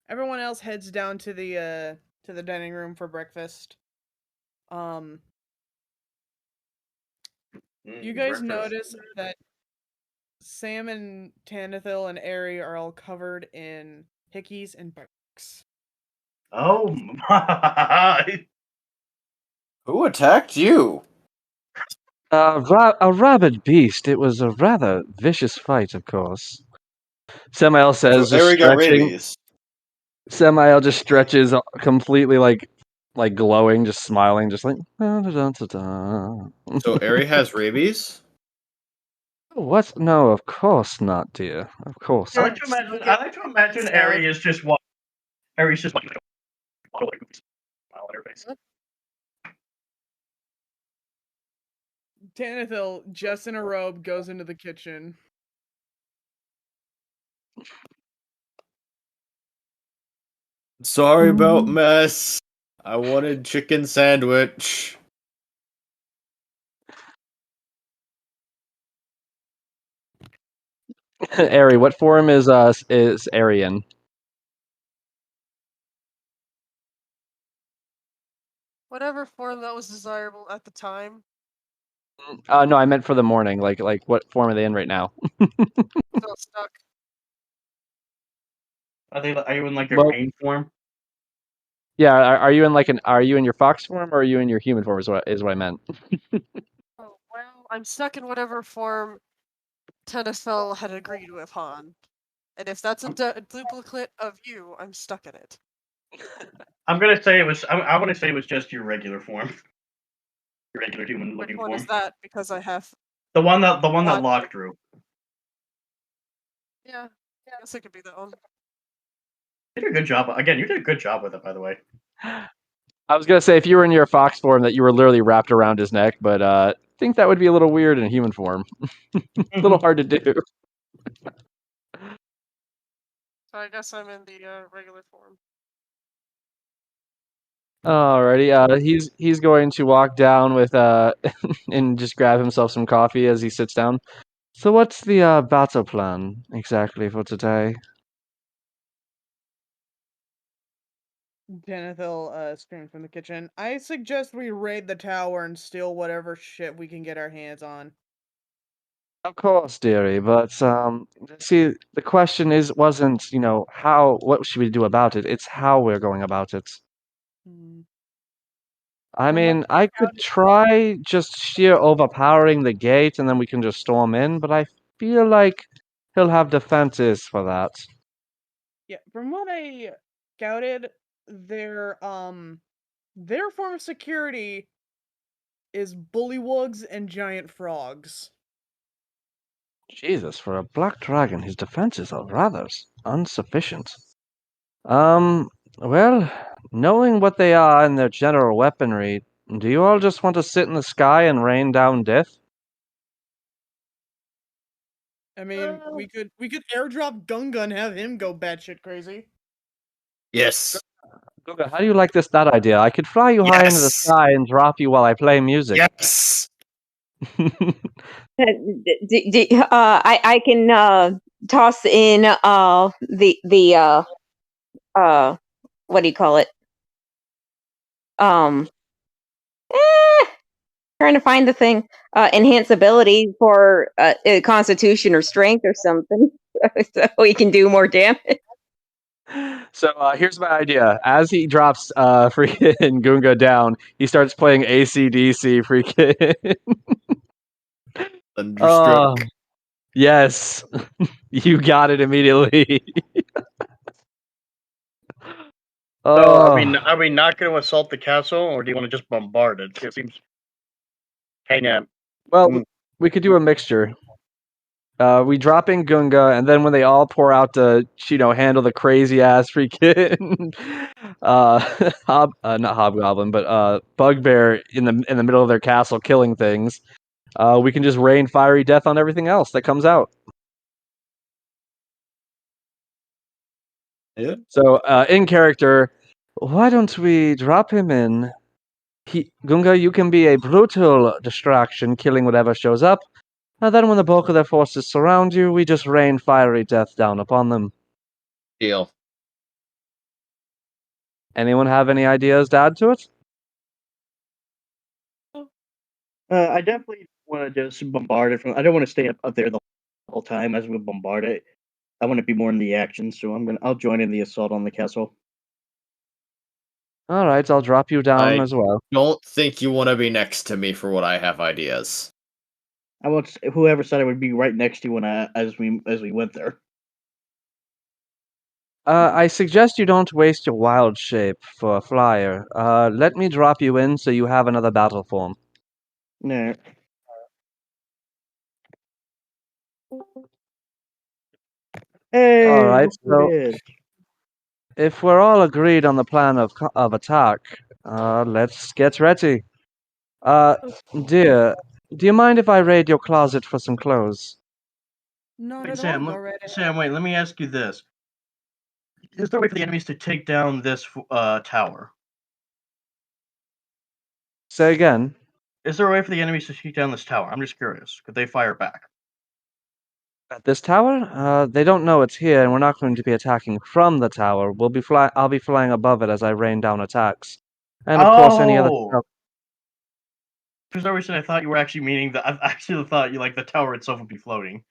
Everyone else heads down to the dining room for breakfast. You guys notice that Sam and Tanithil and Aerie are all covered in hickeys and bugs. Oh my! Who attacked you? A rabid beast. It was a rather vicious fight, of course. Samael says, So just Eri got stretching. rabies. Samael just stretches completely like glowing, just smiling, just like. So Eri has rabies? What? No, of course not, dear. Of course I not. like to imagine Eri is just watching. Eri's just watching a smile on her face. Tanithil, just in a robe, goes into the kitchen. Sorry about mess. I wanted chicken sandwich. Eri, what form is Aryan? Whatever form that was desirable at the time. No, I meant for the morning. Like what form are they in right now? Still stuck. Are you in like your main form? Yeah, are you in are you in your fox form or are you in your human form? Is what I meant. Oh, well, I'm stuck in whatever form Tennisfell had agreed with Han. And if that's a duplicate of you, I'm stuck in it. I'm gonna say it was. I want to say it was just your regular form, your regular human-looking Which one form. is that? Because I have. The one that Locke drew. Yeah, I guess it could be that one. You did a good job. Again, you did a good job with it, by the way. I was gonna say if you were in your fox form that you were literally wrapped around his neck, but I think that would be a little weird in human form. A little hard to do. So I guess I'm in the regular form. Alrighty. He's going to walk down with and just grab himself some coffee as he sits down. So what's the battle plan exactly for today? Tanithil screams from the kitchen. I suggest we raid the tower and steal whatever shit we can get our hands on. Of course, dearie, but see, the question wasn't, what should we do about it? It's how we're going about it. I mean, I could try just sheer overpowering the gate and then we can just storm in, but I feel like he'll have defenses for that. Yeah, from what I scouted, their form of security is bullywugs and giant frogs. Jesus, for a black dragon, his defenses are rather insufficient. Well, knowing what they are and their general weaponry, do you all just want to sit in the sky and rain down death? I mean, we could airdrop Gunga and have him go batshit crazy. Yes. Guga, how do you like that idea? I could fly you high into the Yes. sky and drop you while I play music. Yes. I can toss in the what do you call it? Trying to find the thing. Enhance ability for constitution or strength or something, so he can do more damage. So here's my idea. As he drops freaking Gunga down, he starts playing AC/DC freaking. Thunderstruck. Yes. You got it immediately. So, Oh. are we not going to assault the castle, or do you want to just bombard it? It seems kind of. Well, we could do a mixture. We drop in Gunga, and then when they all pour out to, handle the crazy ass freaking, not hobgoblin, but bugbear in the middle of their castle killing things, we can just rain fiery death on everything else that comes out. Yeah. So, in character, why don't we drop him in? Gunga, you can be a brutal distraction, killing whatever shows up. And then when the bulk of their forces surround you, we just rain fiery death down upon them. Deal. Anyone have any ideas to add to it? I definitely want to just bombard it from. I don't want to stay up there the whole time as we bombard it. I want to be more in the action, so I'll join in the assault on the castle. All right, I'll drop you down I as well. don't think you want to be next to me for what I have ideas. I want whoever said I would be right next to you as we went there. I suggest you don't waste your wild shape for a flyer. Let me drop you in so you have another battle form. No. Hey, All right, look who so it is. if we're all agreed on the plan of attack, let's get ready. Dear, do you mind if I raid your closet for some clothes? Not Wait, at Sam, all, go right ahead. Sam, wait. Let me ask you this: is there a way for the enemies to take down this tower? Say again. Is there a way for the enemies to take down this tower? I'm just curious. Could they fire back? At this tower? They don't know it's here, and we're not going to be attacking from the tower. I'll be flying above it as I rain down attacks. And of course, any other. Oh! For some reason, I thought you were actually meaning that. I actually thought you the tower itself would be floating.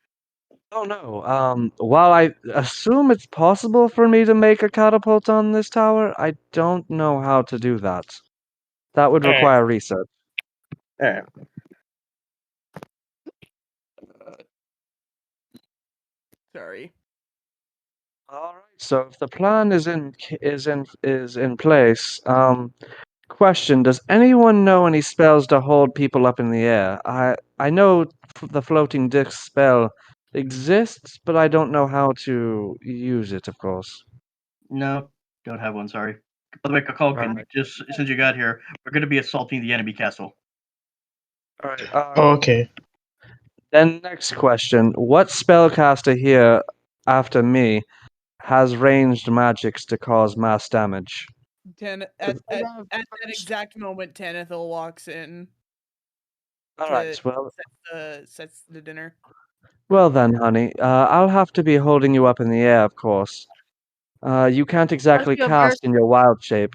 Oh no. While I assume it's possible for me to make a catapult on this tower, I don't know how to do that. That would require research. Sorry. All right. So if the plan is in place, question: does anyone know any spells to hold people up in the air? I know the floating disc spell exists, but I don't know how to use it. Of course. No, don't have one. Sorry. By the way, Kakalkin, Right. just since you got here, we're going to be assaulting the enemy castle. All right. Okay. Then next question: what spellcaster here, after me, has ranged magics to cause mass damage? At that exact moment, Tanithil walks in. All right. Well, Sets the dinner. well then, honey. I'll have to be holding you up in the air, of course. You can't exactly you up there? cast in your wild shape.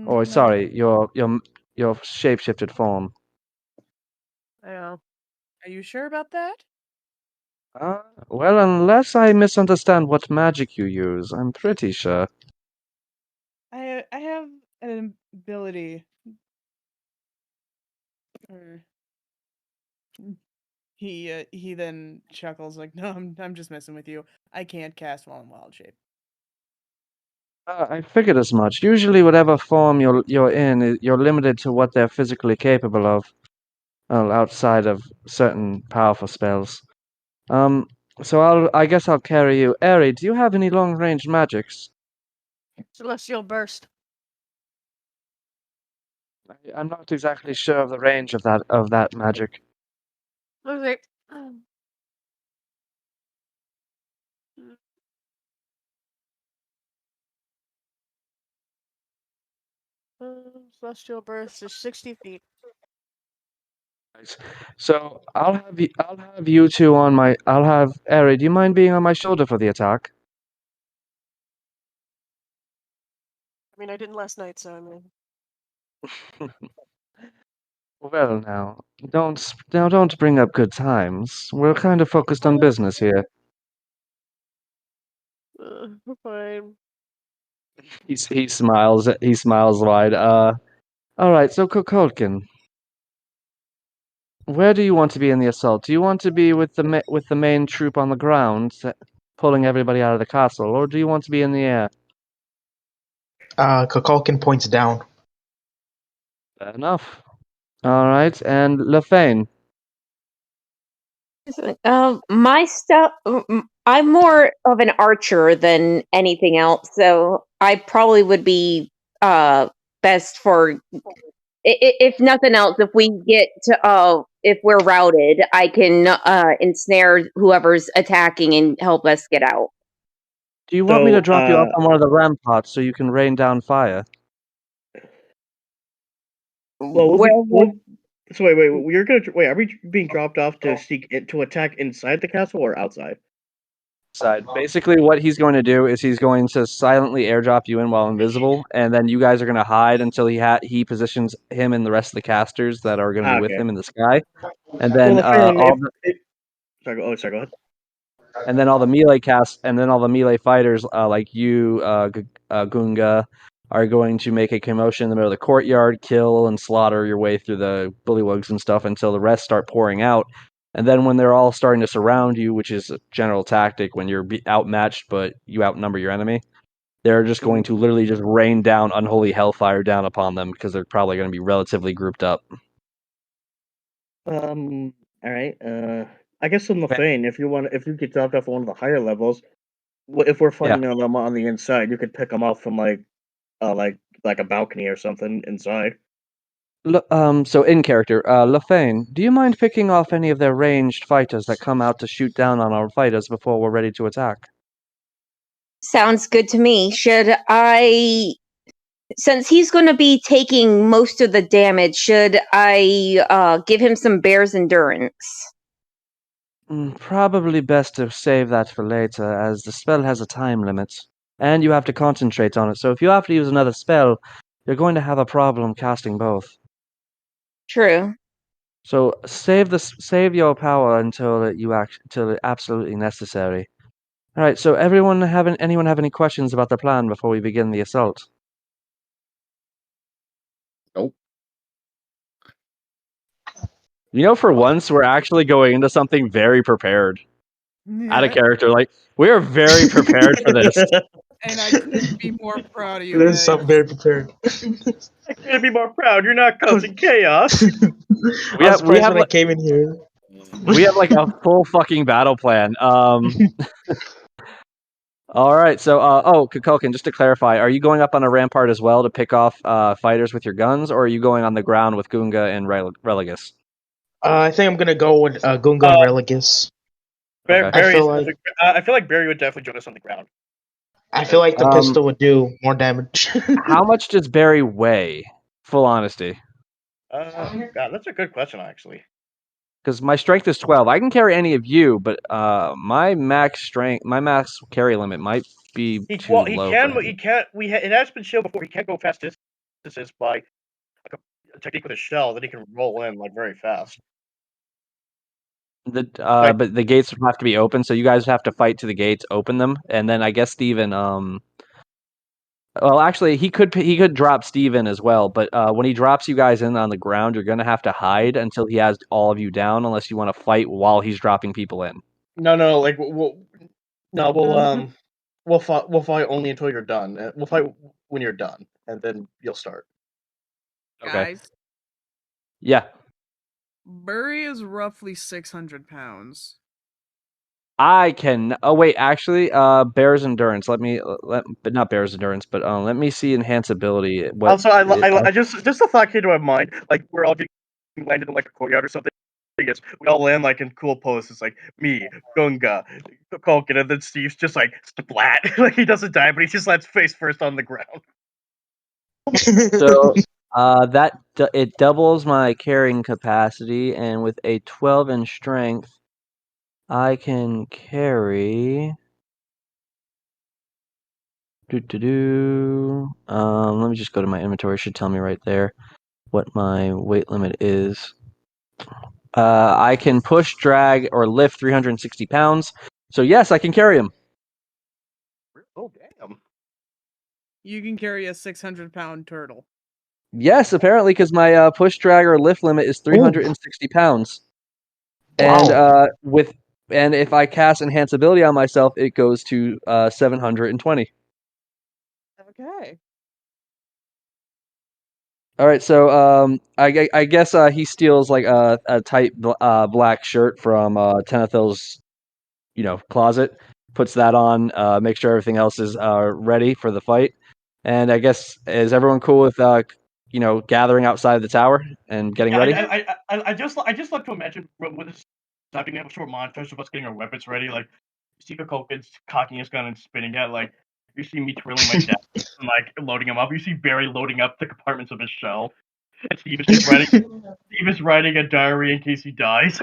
Or No. sorry, your shape-shifted form. Yeah. Are you sure about that? Well, unless I misunderstand what magic you use, I'm pretty sure. I have an ability. He then chuckles like, "No, I'm just messing with you. I can't cast while in wild shape." I figured as much. Usually, whatever form you're in, you're limited to what they're physically capable of, outside of certain powerful spells. So I guess I'll carry you. Eri, do you have any long-range magics? Celestial burst. I'm not exactly sure of the range of that magic. Okay. Celestial burst is 60 feet. Nice. So I'll have you two on my. I'll have Eri. Do you mind being on my shoulder for the attack? I mean, I didn't last night, so I mean. Well, don't bring up good times. We're kind of focused on business here. Fine. He smiles. He smiles wide. All right. So Kukulkan, where do you want to be in the assault? Do you want to be with the main troop on the ground, pulling everybody out of the castle, or do you want to be in the air? Kukulkan points down. Fair enough. All right, and Lefane. My stuff. I'm more of an archer than anything else, so I probably would be best for. If nothing else, if we get to if we're routed, I can ensnare whoever's attacking and help us get out. Do you want me to drop you up on one of the ramparts so you can rain down fire? Well, so wait. Are we being dropped off to to attack inside the castle or outside? Side. Basically, what he's going to do is he's going to silently airdrop you in while invisible, and then you guys are going to hide until he positions him and the rest of the casters that are going to be with him in the sky, and then Sorry, go ahead. And then all the melee fighters like you, Gunga, are going to make a commotion in the middle of the courtyard, kill and slaughter your way through the bullywugs and stuff until the rest start pouring out. And then when they're all starting to surround you, which is a general tactic when you're outmatched but you outnumber your enemy, they're just going to literally just rain down unholy hellfire down upon them because they're probably going to be relatively grouped up. All right. I guess in Lefane, if you get dropped off at one of the higher levels, if we're fighting them on the inside, you could pick them off from like a balcony or something inside. So in character, Lefane, do you mind picking off any of their ranged fighters that come out to shoot down on our fighters before we're ready to attack? Sounds good to me. Should I, since he's going to be taking most of the damage, should I give him some bear's endurance? Probably best to save that for later, as the spell has a time limit, and you have to concentrate on it. So if you have to use another spell, you're going to have a problem casting both. True. So save your power until it's absolutely necessary. All right. So anyone have any questions about the plan before we begin the assault? Nope. For once, we're actually going into something very prepared. Out of character, like we are very prepared for this. And I couldn't be more proud of you. This is something very prepared. I couldn't be more proud. You're not causing chaos. I was surprised when I came in here. We have like a full fucking battle plan. All right, so Kukulkan, just to clarify, are you going up on a rampart as well to pick off fighters with your guns, or are you going on the ground with Gunga and Religus? I think I'm gonna go with Gunga and Religus. I feel like Barry would definitely join us on the ground. I feel like the pistol would do more damage. How much does Barry weigh? Full honesty. God, that's a good question, actually. Because my strength is 12. I can carry any of you, but my max carry limit might be too low. It has been shown before. He can't go fast distances by a technique with a shell that he can roll in like very fast. But the gates have to be open, so you guys have to fight to the gates, open them, and then I guess Steven, Well, actually, he could drop Steve in as well, but when he drops you guys in on the ground, you're gonna have to hide until he has all of you down, unless you want to fight while he's dropping people in. No. Like we'll fight only until you're done. We'll fight when you're done, and then you'll start. Okay. Guys, Yeah. Burry is roughly 600 pounds. I can. Oh wait, actually, Bear's endurance. But not Bear's endurance, but let me see enhance ability. Also, I just a thought came to my mind. Like we're all getting landed in like a courtyard or something. Yes, we all land like in cool poses. Like me, Gunga, Kulkin, and then Steve's just like splat. Like he doesn't die, but he just lands face first on the ground. So it doubles my carrying capacity, and with a 12 in strength, I can carry. Let me just go to my inventory. It should tell me right there what my weight limit is. I can push, drag, or lift 360 pounds. So yes, I can carry him. Oh damn! You can carry a 600-pound turtle. Yes, apparently, because my push, drag, or lift limit is 360 pounds. Wow. And if I cast enhance ability on myself, it goes to 720. Okay. All right, so I guess he steals like a tight black shirt from Tenethil's, closet, puts that on, make sure everything else is ready for the fight, and I guess is everyone cool with gathering outside the tower and getting ready? I just like to imagine with this being a short montage of us getting our weapons ready. Like you see Kulkin's cocking his gun and spinning it. Like you see me twirling my desk and like loading him up. You see Barry loading up the compartments of his shell. And Steve is writing a diary in case he dies.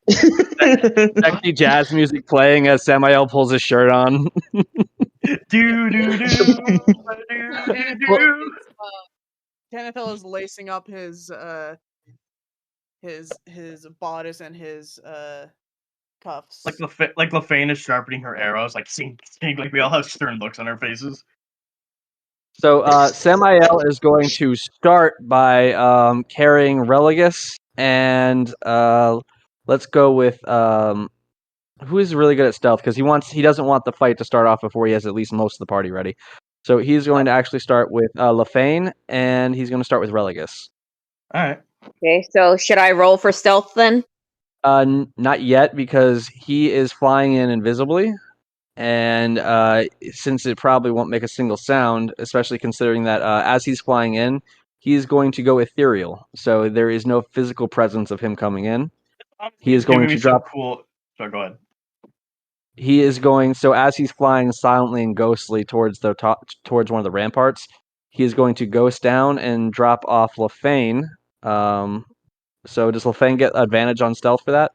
Sexy jazz music playing as Samael pulls his shirt on. Tanithil is lacing up his bodice and his cuffs. Like LaFane is sharpening her arrows, like seeing like we all have stern looks on our faces. So Samael is going to start by carrying Religus, and let's go with who is really good at stealth, because he doesn't want the fight to start off before he has at least most of the party ready. So he's going to actually start with LaFane, and he's going to start with Religus. All right. Okay, so should I roll for stealth then? Not yet, because he is flying in invisibly. And since it probably won't make a single sound, especially considering that as he's flying in, he's going to go ethereal. So there is no physical presence of him coming in. He is going to drop. Cool. Sorry, go ahead. He is going. So as he's flying silently and ghostly towards towards one of the ramparts, he is going to ghost down and drop off LaFane. So does LaFane get advantage on stealth for that?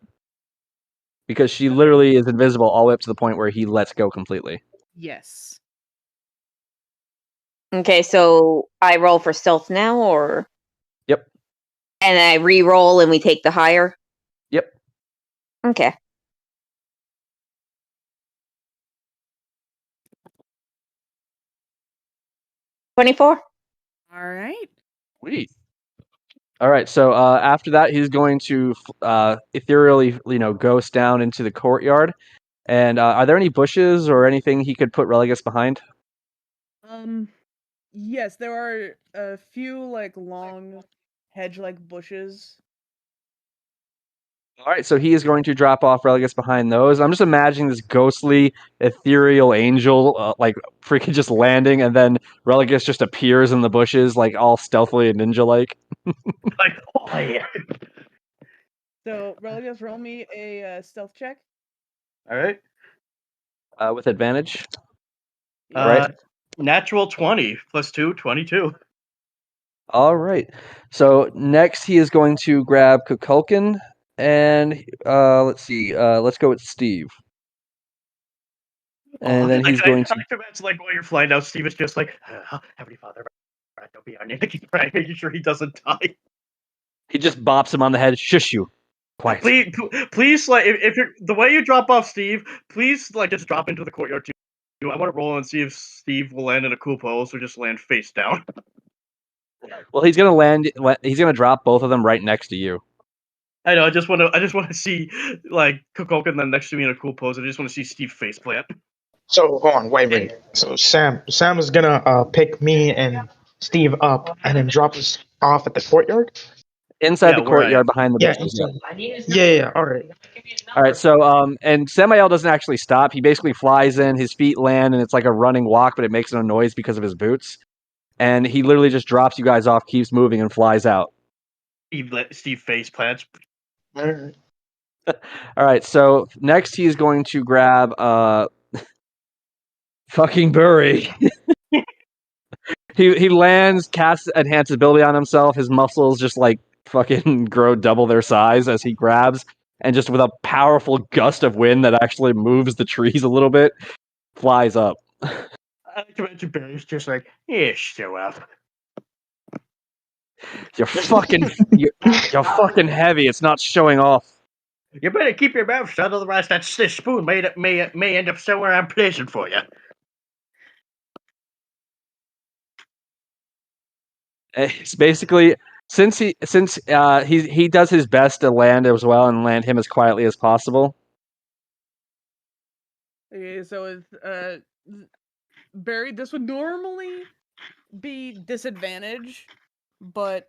Because she literally is invisible all the way up to the point where he lets go completely. Yes. Okay, so I roll for stealth now, or? Yep. And I re-roll and we take the higher? Yep. Okay. $24. All right. Sweet. All right, so after that, he's going to ethereally, ghost down into the courtyard. And are there any bushes or anything he could put Religus behind? Yes, there are a few like long hedge-like bushes. All right, so he is going to drop off Religus behind those. I'm just imagining this ghostly, ethereal angel, like freaking just landing, and then Religus just appears in the bushes, like all stealthily and ninja-like. Like, oh yeah. So, Religus, roll me a stealth check. All right. With advantage. Right. Natural 20 plus 2, 22. All right. So next he is going to grab Kukulkan, and let's see. Let's go with Steve. And then he's going to. I can imagine, like, while you're flying out, Steve is just like, Heavenly Father, don't be on you. He's making sure he doesn't die. He just bops him on the head. Shush you. Quiet. Please, like, if you're the way you drop off Steve, please, like, just drop into the courtyard too. I want to roll and see if Steve will land in a cool pose or just land face down. Well, he's gonna land. He's gonna drop both of them right next to you. I know. I just want to see like Kokoka then next to me in a cool pose. I just want to see Steve face plant. So hold on, wait. So Sam is gonna pick me and Steve up and then drop us off at the courtyard. Inside Yeah, the where I courtyard am. behind the Yeah, bushes. Yeah. yeah. All right. All right. So and Samael doesn't actually stop. He basically flies in. His feet land, and it's like a running walk, but it makes no noise because of his boots. And he literally just drops you guys off, keeps moving, and flies out. Steve face plants. All right. All right. So next, he's going to grab fucking Burry. He lands, casts enhanced ability on himself. His muscles just like fucking grow double their size as he grabs, and just with a powerful gust of wind that actually moves the trees a little bit, flies up. I like to imagine Barry's just like, yeah, show up. You're fucking heavy. It's not showing off. You better keep your mouth shut, otherwise that spoon may end up somewhere unpleasant for you. It's basically since he does his best to land as well and land him as quietly as possible. Okay, so with Barry, this would normally be disadvantage, but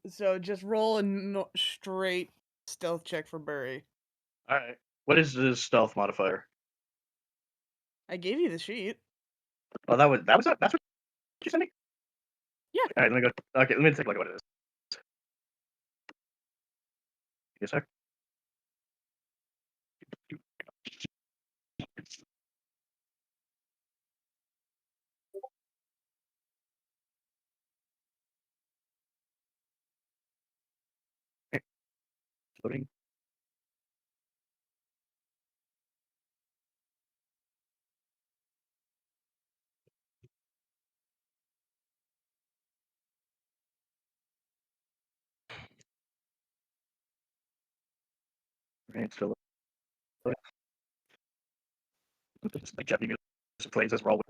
so just roll a straight stealth check for Barry. All right. What is the stealth modifier? I gave you the sheet. Oh, that's what you sent me. Yeah. All right, let me go. Okay, let me take a look at what it is. Yes, sir. Okay. Loading. Right, still loading. Just like Japanese music plays as we're all.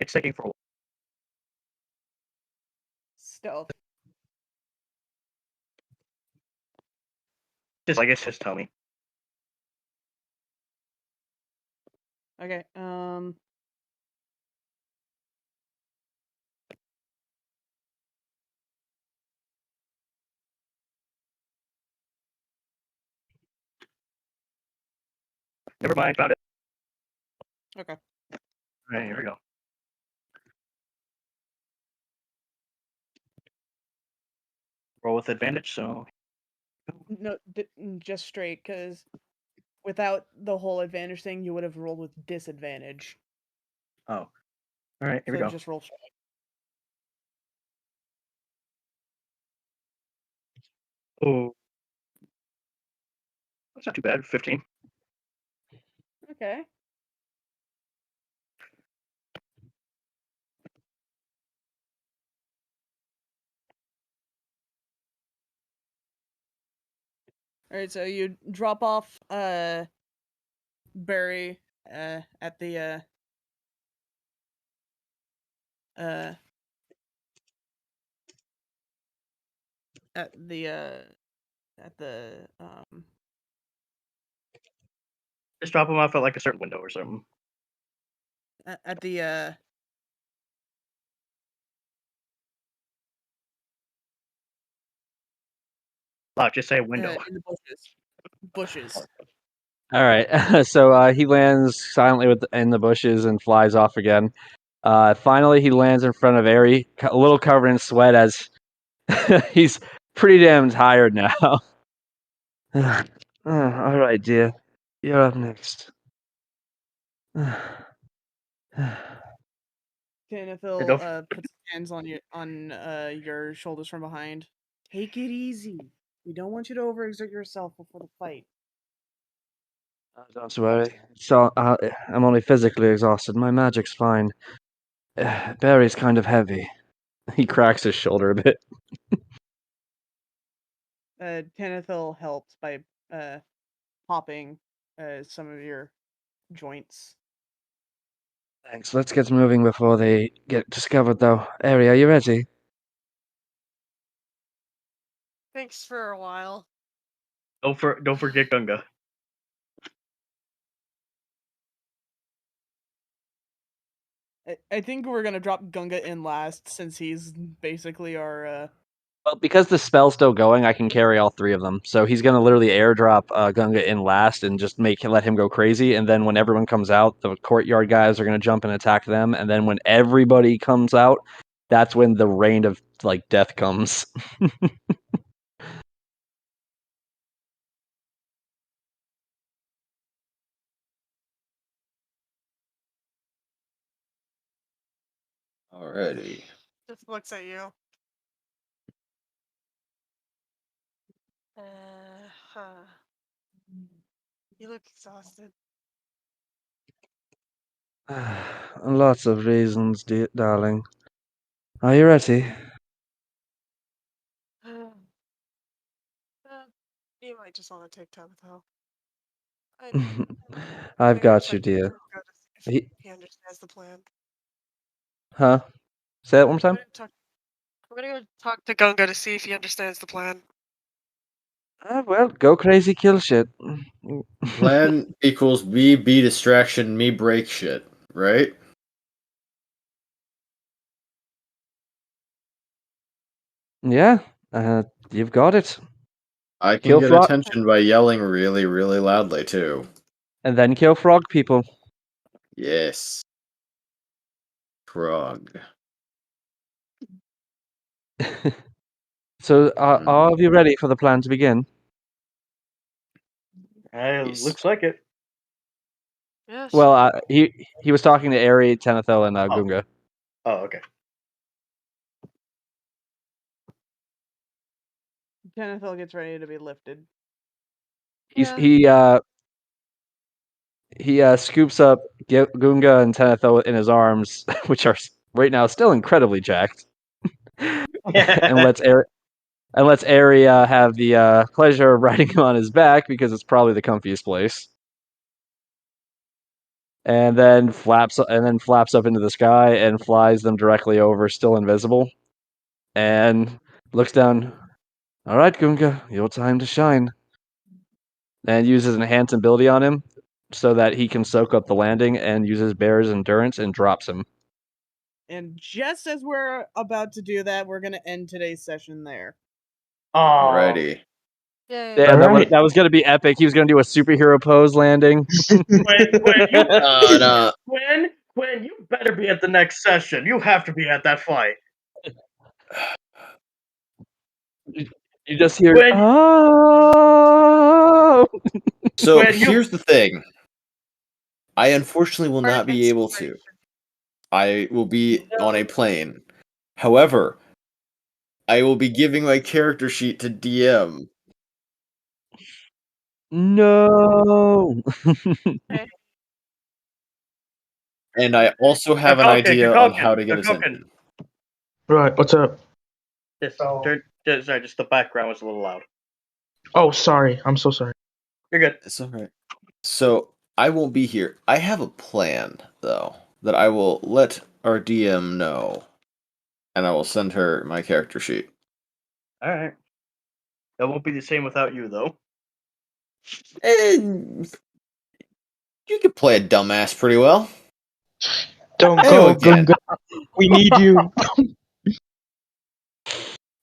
It's taking for a while. Stealth. Just tell me. Okay. Never mind, found it. Okay. All right, here we go. Roll with advantage, so No, just straight, because without the whole advantage thing, you would have rolled with disadvantage. oh. All right, here we So go. just roll straight. Oh, that's not too bad. 15. Okay. All right, so you drop off Barry at the at the at the Just drop them off at like a certain window or something. at the Oh, just say window. in the bushes. All right. So he lands silently in the bushes and flies off again. Finally, he lands in front of Aerie, a little covered in sweat as he's pretty damn tired now. All right, dear. You're up next. Tanithil puts hands on your shoulders from behind. Take it easy. We don't want you to overexert yourself before the fight. Don't worry. So I'm only physically exhausted. My magic's fine. Barry's kind of heavy. He cracks his shoulder a bit. Tanithil helps by popping some of your joints. Thanks. Let's get moving before they get discovered, though. Ari, are you ready? Thanks for a while. Don't forget Gunga. I think we're gonna drop Gunga in last since he's basically our. Well, because the spell's still going, I can carry all three of them. So he's gonna literally airdrop Gunga in last and just let him go crazy. And then when everyone comes out, the courtyard guys are gonna jump and attack them. And then when everybody comes out, that's when the rain of death comes. Alrighty. Just looks at you. Huh. You look exhausted. Lots of reasons, darling. Are you ready? You might just want to take time with help. I've got you, dear. He understands the plan. Huh? Say that one more time? I'm gonna go talk to Gunga to see if he understands the plan. Well, go crazy, kill shit. Plan equals me be distraction, me break shit, right? Yeah, you've got it. I can Kill get frog, attention by yelling really, really loudly too. and then kill frog people. Yes. Frog. So, are all of you ready for the plan to begin? Yes. Looks like it. Yeah, Well, sure. he was talking to Ari, Tanithil, and Gunga. Oh, okay. Tanithil gets ready to be lifted. He scoops up Gunga and Tanithil in his arms, which are right now still incredibly jacked, and lets Ari have the pleasure of riding him on his back because it's probably the comfiest place. And then flaps up into the sky and flies them directly over, still invisible. And looks down. All right, Gunga, your time to shine. And uses enhance ability on him so that he can soak up the landing and uses Bear's endurance and drops him. And just as we're about to do that, we're gonna end today's session there. Alrighty. Yeah, that was gonna be epic. He was gonna do a superhero pose landing. Quinn, you better be at the next session. You have to be at that fight. You just hear, oh! So here's the thing. I unfortunately will not be able to. I will be on a plane. However, I will be giving my character sheet to DM. No. And I also have an idea on how to get attention. Right, what's up? Sorry, just the background was a little loud. Oh, sorry. I'm so sorry. You're good. It's alright. So, I won't be here. I have a plan, though, that I will let our DM know. And I will send her my character sheet. Alright. That won't be the same without you, though. You could play a dumbass pretty well. Don't go, Gunga. We need you.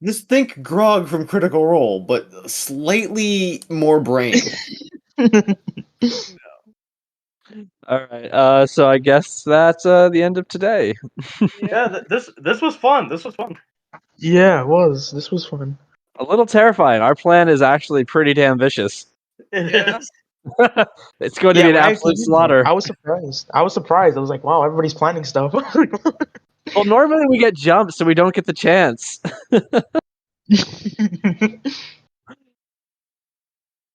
Just think Grog from Critical Role, but slightly more brain. All right. So I guess that's the end of today. Yeah, this was fun. This was fun. Yeah, it was. This was fun. A little terrifying. Our plan is actually pretty damn vicious. It is. It's going to be an absolute slaughter. I was surprised. I was like, wow, everybody's planning stuff. Well, normally we get jumped, so we don't get the chance.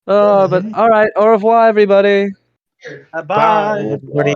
But all right. Au revoir, everybody. Bye, everybody.